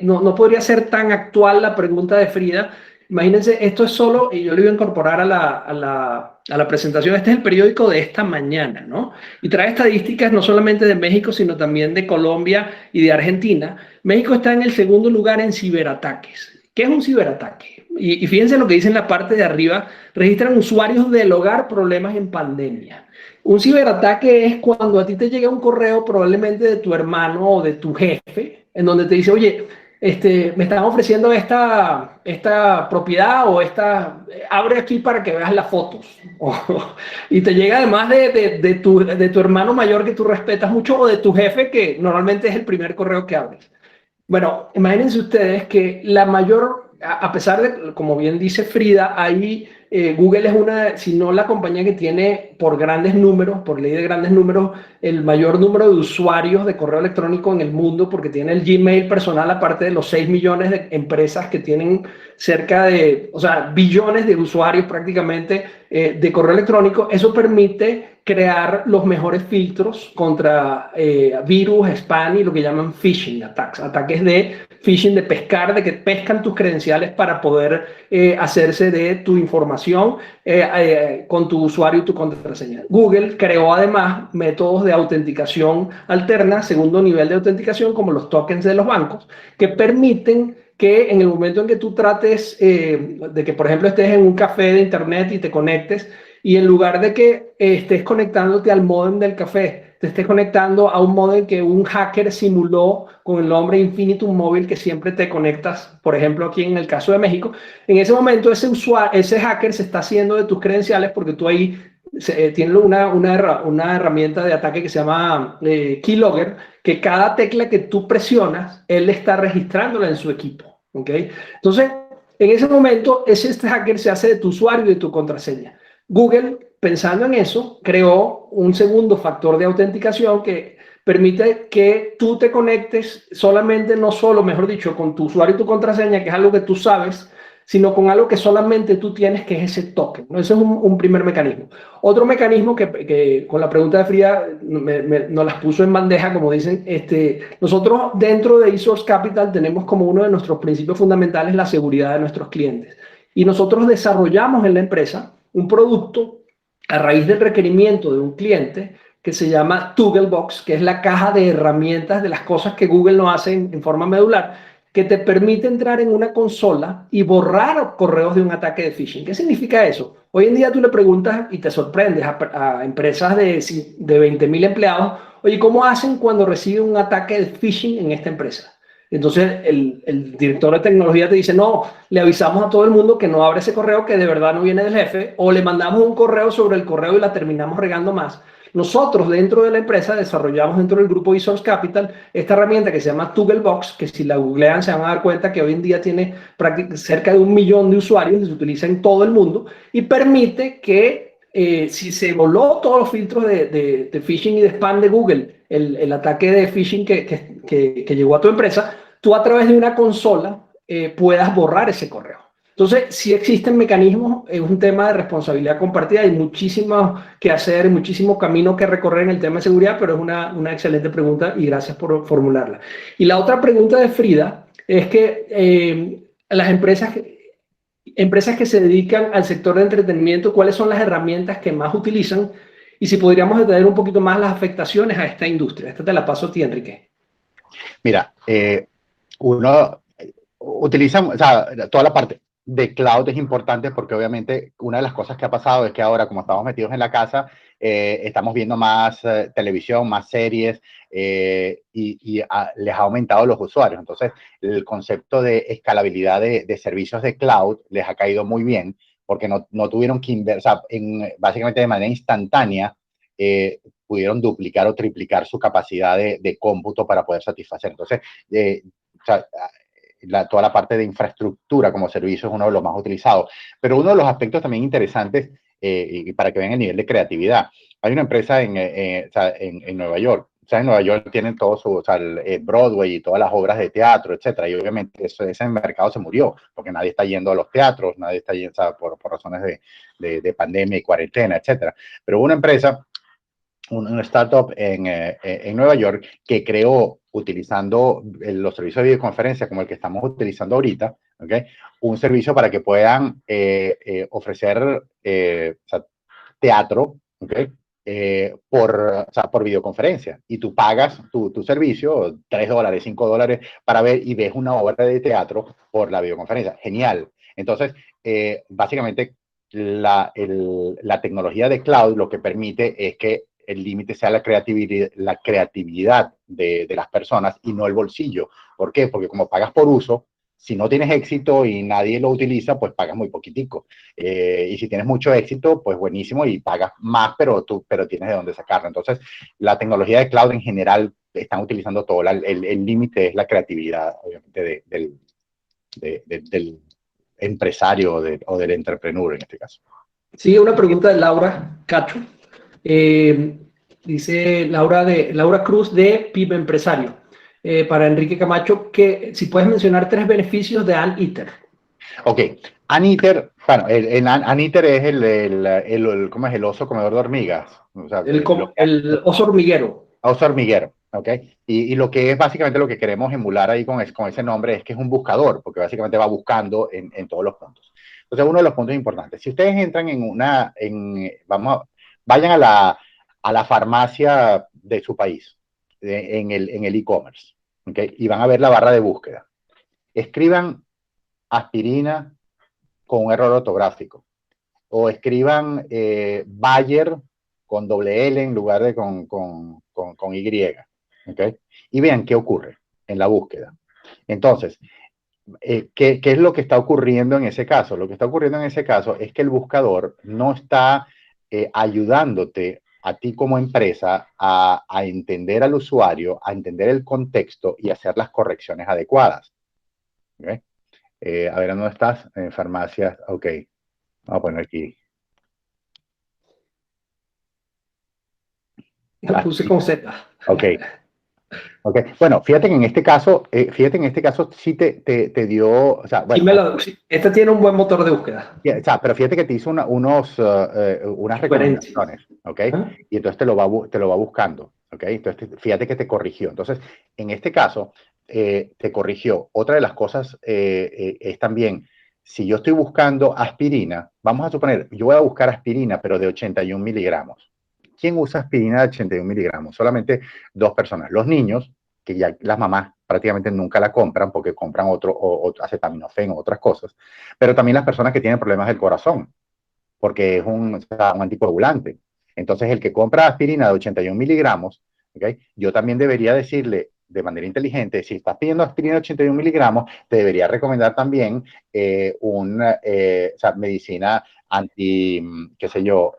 no podría ser tan actual la pregunta de Frida. Imagínense, esto es solo, y yo lo iba a incorporar a la presentación, este es el periódico de esta mañana, ¿no? Y trae estadísticas no solamente de México, sino también de Colombia y de Argentina. México está en el segundo lugar en ciberataques. ¿Qué es un ciberataque? Y fíjense lo que dice en la parte de arriba, registran usuarios del hogar problemas en pandemia. Un ciberataque es cuando a ti te llega un correo probablemente de tu hermano o de tu jefe, en donde te dice, oye, me están ofreciendo esta propiedad o abre aquí para que veas las fotos. Y te llega además de tu hermano mayor que tú respetas mucho o de tu jefe que normalmente es el primer correo que abres. Bueno, imagínense ustedes que la mayor, a pesar de, como bien dice Frida, Google es si no la compañía que tiene por grandes números, por ley de grandes números, el mayor número de usuarios de correo electrónico en el mundo, porque tiene el Gmail personal, aparte de los 6 millones de empresas que tienen cerca de, billones de usuarios prácticamente de correo electrónico. Eso permite crear los mejores filtros contra virus, spam y lo que llaman phishing attacks, ataques de phishing, de pescar, de que pescan tus credenciales para poder hacerse de tu información con tu usuario y tu contraseña. Google creó además métodos de autenticación alterna, segundo nivel de autenticación, como los tokens de los bancos, que permiten que en el momento en que tú trates de que, por ejemplo, estés en un café de internet y te conectes, y en lugar de que estés conectándote al módem del café, te estés conectando a un módem que un hacker simuló con el nombre Infinitum Móvil, que siempre te conectas, por ejemplo, aquí en el caso de México, en ese momento ese hacker se está haciendo de tus credenciales porque tú ahí tienes una herramienta de ataque que se llama Keylogger, que cada tecla que tú presionas, él está registrándola en su equipo. ¿Okay? Entonces, en ese momento, este hacker se hace de tu usuario y de tu contraseña. Google, pensando en eso, creó un segundo factor de autenticación que permite que tú te conectes mejor dicho, con tu usuario y tu contraseña, que es algo que tú sabes, sino con algo que solamente tú tienes, que es ese token, ¿no? Ese es un primer mecanismo. Otro mecanismo que con la pregunta de Frida nos las puso en bandeja, como dicen, nosotros dentro de eSource Capital tenemos como uno de nuestros principios fundamentales la seguridad de nuestros clientes. y nosotros desarrollamos en la empresa un producto a raíz del requerimiento de un cliente que se llama Togglebox, que es la caja de herramientas de las cosas que Google no hace en forma medular, que te permite entrar en una consola y borrar correos de un ataque de phishing. ¿Qué significa eso? Hoy en día tú le preguntas y te sorprendes a empresas de 20.000 empleados, oye, ¿cómo hacen cuando reciben un ataque de phishing en esta empresa? Entonces el director de tecnología te dice, no, le avisamos a todo el mundo que no abra ese correo que de verdad no viene del jefe, o le mandamos un correo sobre el correo y la terminamos regando más. Nosotros dentro de la empresa desarrollamos dentro del grupo eSource Capital esta herramienta que se llama Togglebox, que si la googlean se van a dar cuenta que hoy en día tiene cerca de 1 millón de usuarios y se utiliza en todo el mundo y permite que si se voló todos los filtros de phishing y de spam de Google, el ataque de phishing que llegó a tu empresa, tú a través de una consola puedas borrar ese correo. Entonces, sí existen mecanismos, es un tema de responsabilidad compartida, hay muchísimo que hacer, muchísimo camino que recorrer en el tema de seguridad, pero es una excelente pregunta y gracias por formularla. Y la otra pregunta de Frida es que las empresas que se dedican al sector de entretenimiento, ¿cuáles son las herramientas que más utilizan? Y si podríamos detallar un poquito más las afectaciones a esta industria. Esta te la paso a ti, Enrique. Mira, uno utiliza, o sea, toda la parte de cloud es importante porque obviamente una de las cosas que ha pasado es que ahora, como estamos metidos en la casa, estamos viendo más televisión, más series y les ha aumentado los usuarios. Entonces, el concepto de escalabilidad de servicios de cloud les ha caído muy bien porque no tuvieron que invertir, o sea, básicamente de manera instantánea, pudieron duplicar o triplicar su capacidad de cómputo para poder satisfacer. Entonces, o sea, toda la parte de infraestructura como servicio es uno de los más utilizados. Pero uno de los aspectos también interesantes, y para que vean el nivel de creatividad, hay una empresa en Nueva York. O sea, en Nueva York tienen todo su, o sea, el Broadway y todas las obras de teatro, etcétera. Y obviamente ese mercado se murió porque nadie está yendo a los teatros, nadie está yendo, o sea, por razones de pandemia y cuarentena, etcétera. Pero hubo una empresa, una startup en Nueva York que creó, utilizando los servicios de videoconferencia como el que estamos utilizando ahorita, ¿okay? Un servicio para que puedan ofrecer o sea, teatro, ¿okay? Por videoconferencia. Y tú pagas tu servicio, $3, $5, para ver y ves una obra de teatro por la videoconferencia. Genial. Entonces, básicamente, la tecnología de cloud lo que permite es que el límite sea la creatividad de las personas y no el bolsillo. ¿Por qué? Porque como pagas por uso, si no tienes éxito y nadie lo utiliza, pues pagas muy poquitico. Y si tienes mucho éxito, pues buenísimo y pagas más, pero tienes de dónde sacarlo. Entonces, la tecnología de cloud en general están utilizando todo. El límite es la creatividad, obviamente, del empresario o del entrepreneur en este caso. Sigue una pregunta de Laura Cacho. Dice Laura Cruz de PIB Empresario. Para Enrique Camacho, que si puedes mencionar 3 beneficios de Aniteer. Ok, Aniteer, bueno, Aniteer es ¿cómo es? El oso comedor de hormigas. O sea, el oso hormiguero. Oso hormiguero, ok. Y lo que es básicamente lo que queremos emular ahí con ese nombre es que es un buscador, porque básicamente va buscando en todos los puntos. Entonces, uno de los puntos importantes, si ustedes entran vayan a la farmacia de su país, en el e-commerce, ¿okay? Y van a ver la barra de búsqueda. Escriban aspirina con un error ortográfico, o escriban Bayer con doble L en lugar de con Y, ¿okay? Y vean qué ocurre en la búsqueda. Entonces, ¿qué es lo que está ocurriendo en ese caso? Lo que está ocurriendo en ese caso es que el buscador no está ayudándote a ti como empresa a entender al usuario, a entender el contexto y hacer las correcciones adecuadas. ¿Okay? A ver, ¿dónde estás? En farmacias. Ok. Vamos a poner aquí. La puse con Z. Ok. Okay. Bueno, fíjate que en este caso sí te dio, o sea, bueno, Esta tiene un buen motor de búsqueda. O sea, pero fíjate que te hizo unas recomendaciones, ¿ok? Y entonces te lo va buscando, ¿ok? Entonces fíjate que te corrigió. Entonces, en este caso, te corrigió. Otra de las cosas es también, si yo estoy buscando aspirina, vamos a suponer, yo voy a buscar aspirina, pero de 81 miligramos. ¿Quién usa aspirina de 81 miligramos? Solamente 2 personas. Los niños, que ya las mamás prácticamente nunca la compran porque compran o acetaminofén o otras cosas, pero también las personas que tienen problemas del corazón, porque es un anticoagulante. Entonces, el que compra aspirina de 81 miligramos, ¿okay? Yo también debería decirle de manera inteligente, si estás pidiendo aspirina de 81 miligramos, te debería recomendar también una medicina anti, qué sé yo,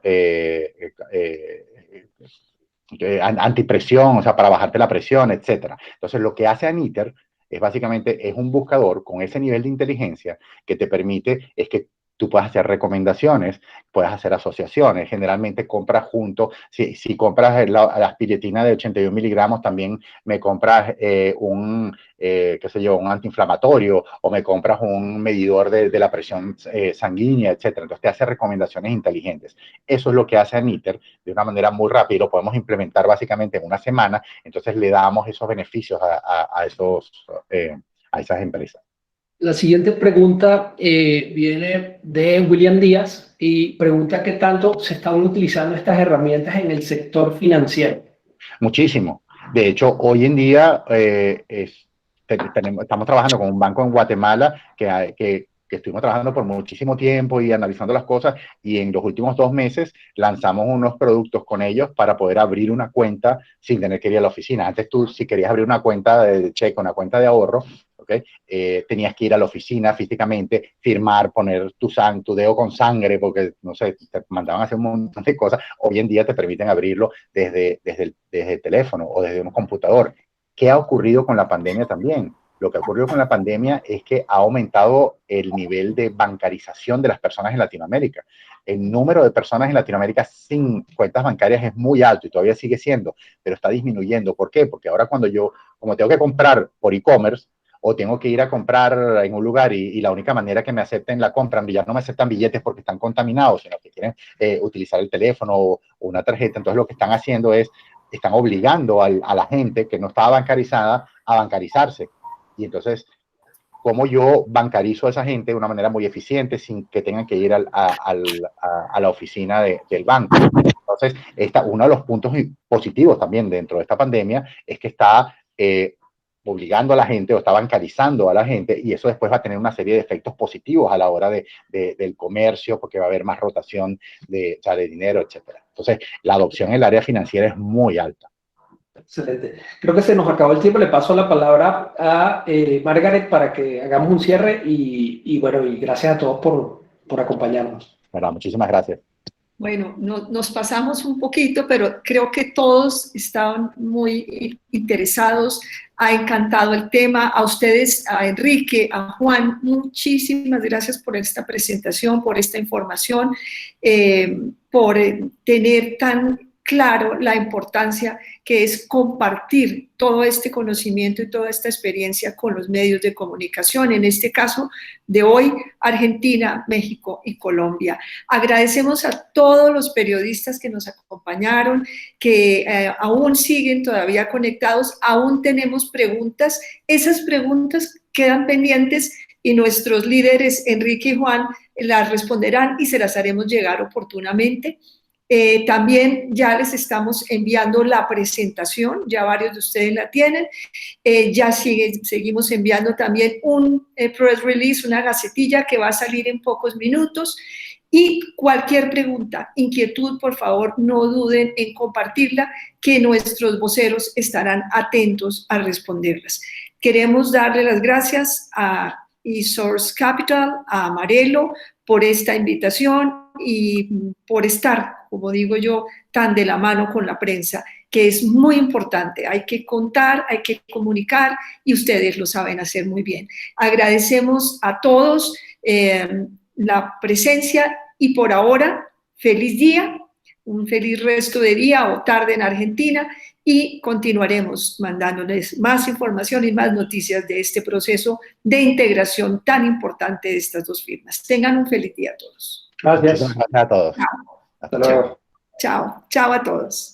antipresión, o sea, para bajarte la presión, etcétera. Entonces, lo que hace Aniter es básicamente es un buscador con ese nivel de inteligencia que te permite es que tú puedes hacer recomendaciones, puedes hacer asociaciones, generalmente compras junto, si compras la aspiritina de 81 miligramos, también me compras qué sé yo, un antiinflamatorio o me compras un medidor de la presión sanguínea, etcétera. Entonces te hace recomendaciones inteligentes. Eso es lo que hace Aniter de una manera muy rápida y lo podemos implementar básicamente en una semana, entonces le damos esos beneficios a esas empresas. La siguiente pregunta viene de William Díaz y pregunta qué tanto se están utilizando estas herramientas en el sector financiero. Muchísimo. De hecho, hoy en día estamos trabajando con un banco en Guatemala que estuvimos trabajando por muchísimo tiempo y analizando las cosas, y en los últimos 2 meses lanzamos unos productos con ellos para poder abrir una cuenta sin tener que ir a la oficina. Antes tú, si querías abrir una cuenta de cheque, una cuenta de ahorro, ¿okay? Tenías que ir a la oficina físicamente, firmar, poner tu dedo con sangre, porque, no sé, te mandaban a hacer un montón de cosas. Hoy en día te permiten abrirlo desde el teléfono o desde un computador. ¿Qué ha ocurrido con la pandemia también? Lo que ha ocurrido con la pandemia es que ha aumentado el nivel de bancarización de las personas en Latinoamérica. El número de personas en Latinoamérica sin cuentas bancarias es muy alto y todavía sigue siendo, pero está disminuyendo. ¿Por qué? Porque ahora como tengo que comprar por e-commerce, o tengo que ir a comprar en un lugar y la única manera que me acepten la compra, ya no me aceptan billetes porque están contaminados, sino que quieren utilizar el teléfono o una tarjeta. Entonces lo que están haciendo están obligando a la gente que no estaba bancarizada a bancarizarse. Y entonces, ¿cómo yo bancarizo a esa gente de una manera muy eficiente sin que tengan que ir a la oficina del banco? Entonces, uno de los puntos positivos también dentro de esta pandemia es que está obligando a la gente o está bancarizando a la gente, y eso después va a tener una serie de efectos positivos a la hora del comercio, porque va a haber más rotación de dinero, etcétera. Entonces, la adopción en el área financiera es muy alta. Excelente. Creo que se nos acabó el tiempo. Le paso la palabra a Margaret para que hagamos un cierre y gracias a todos por acompañarnos. Bueno, muchísimas gracias. Bueno, nos pasamos un poquito, pero creo que todos estaban muy interesados. Ha encantado el tema. A ustedes, a Enrique, a Juan, muchísimas gracias por esta presentación, por esta información, por tener tan claro la importancia que es compartir todo este conocimiento y toda esta experiencia con los medios de comunicación, en este caso de hoy, Argentina, México y Colombia. Agradecemos a todos los periodistas que nos acompañaron, que aún siguen todavía conectados, aún tenemos preguntas, esas preguntas quedan pendientes y nuestros líderes, Enrique y Juan, las responderán y se las haremos llegar oportunamente. También ya les estamos enviando la presentación, ya varios de ustedes la tienen, ya seguimos enviando también un press release, una gacetilla que va a salir en pocos minutos, y cualquier pregunta, inquietud, por favor, no duden en compartirla, que nuestros voceros estarán atentos a responderlas. Queremos darle las gracias a eSource Capital, a Amarelo, por esta invitación y por estar, como digo yo, tan de la mano con la prensa, que es muy importante. Hay que contar, hay que comunicar y ustedes lo saben hacer muy bien. Agradecemos a todos la presencia y por ahora, feliz día, un feliz resto de día o tarde en Argentina, y continuaremos mandándoles más información y más noticias de este proceso de integración tan importante de estas dos firmas. Tengan un feliz día a todos. Gracias. Muchas gracias a todos. Hasta luego. Chao. Chao a todos.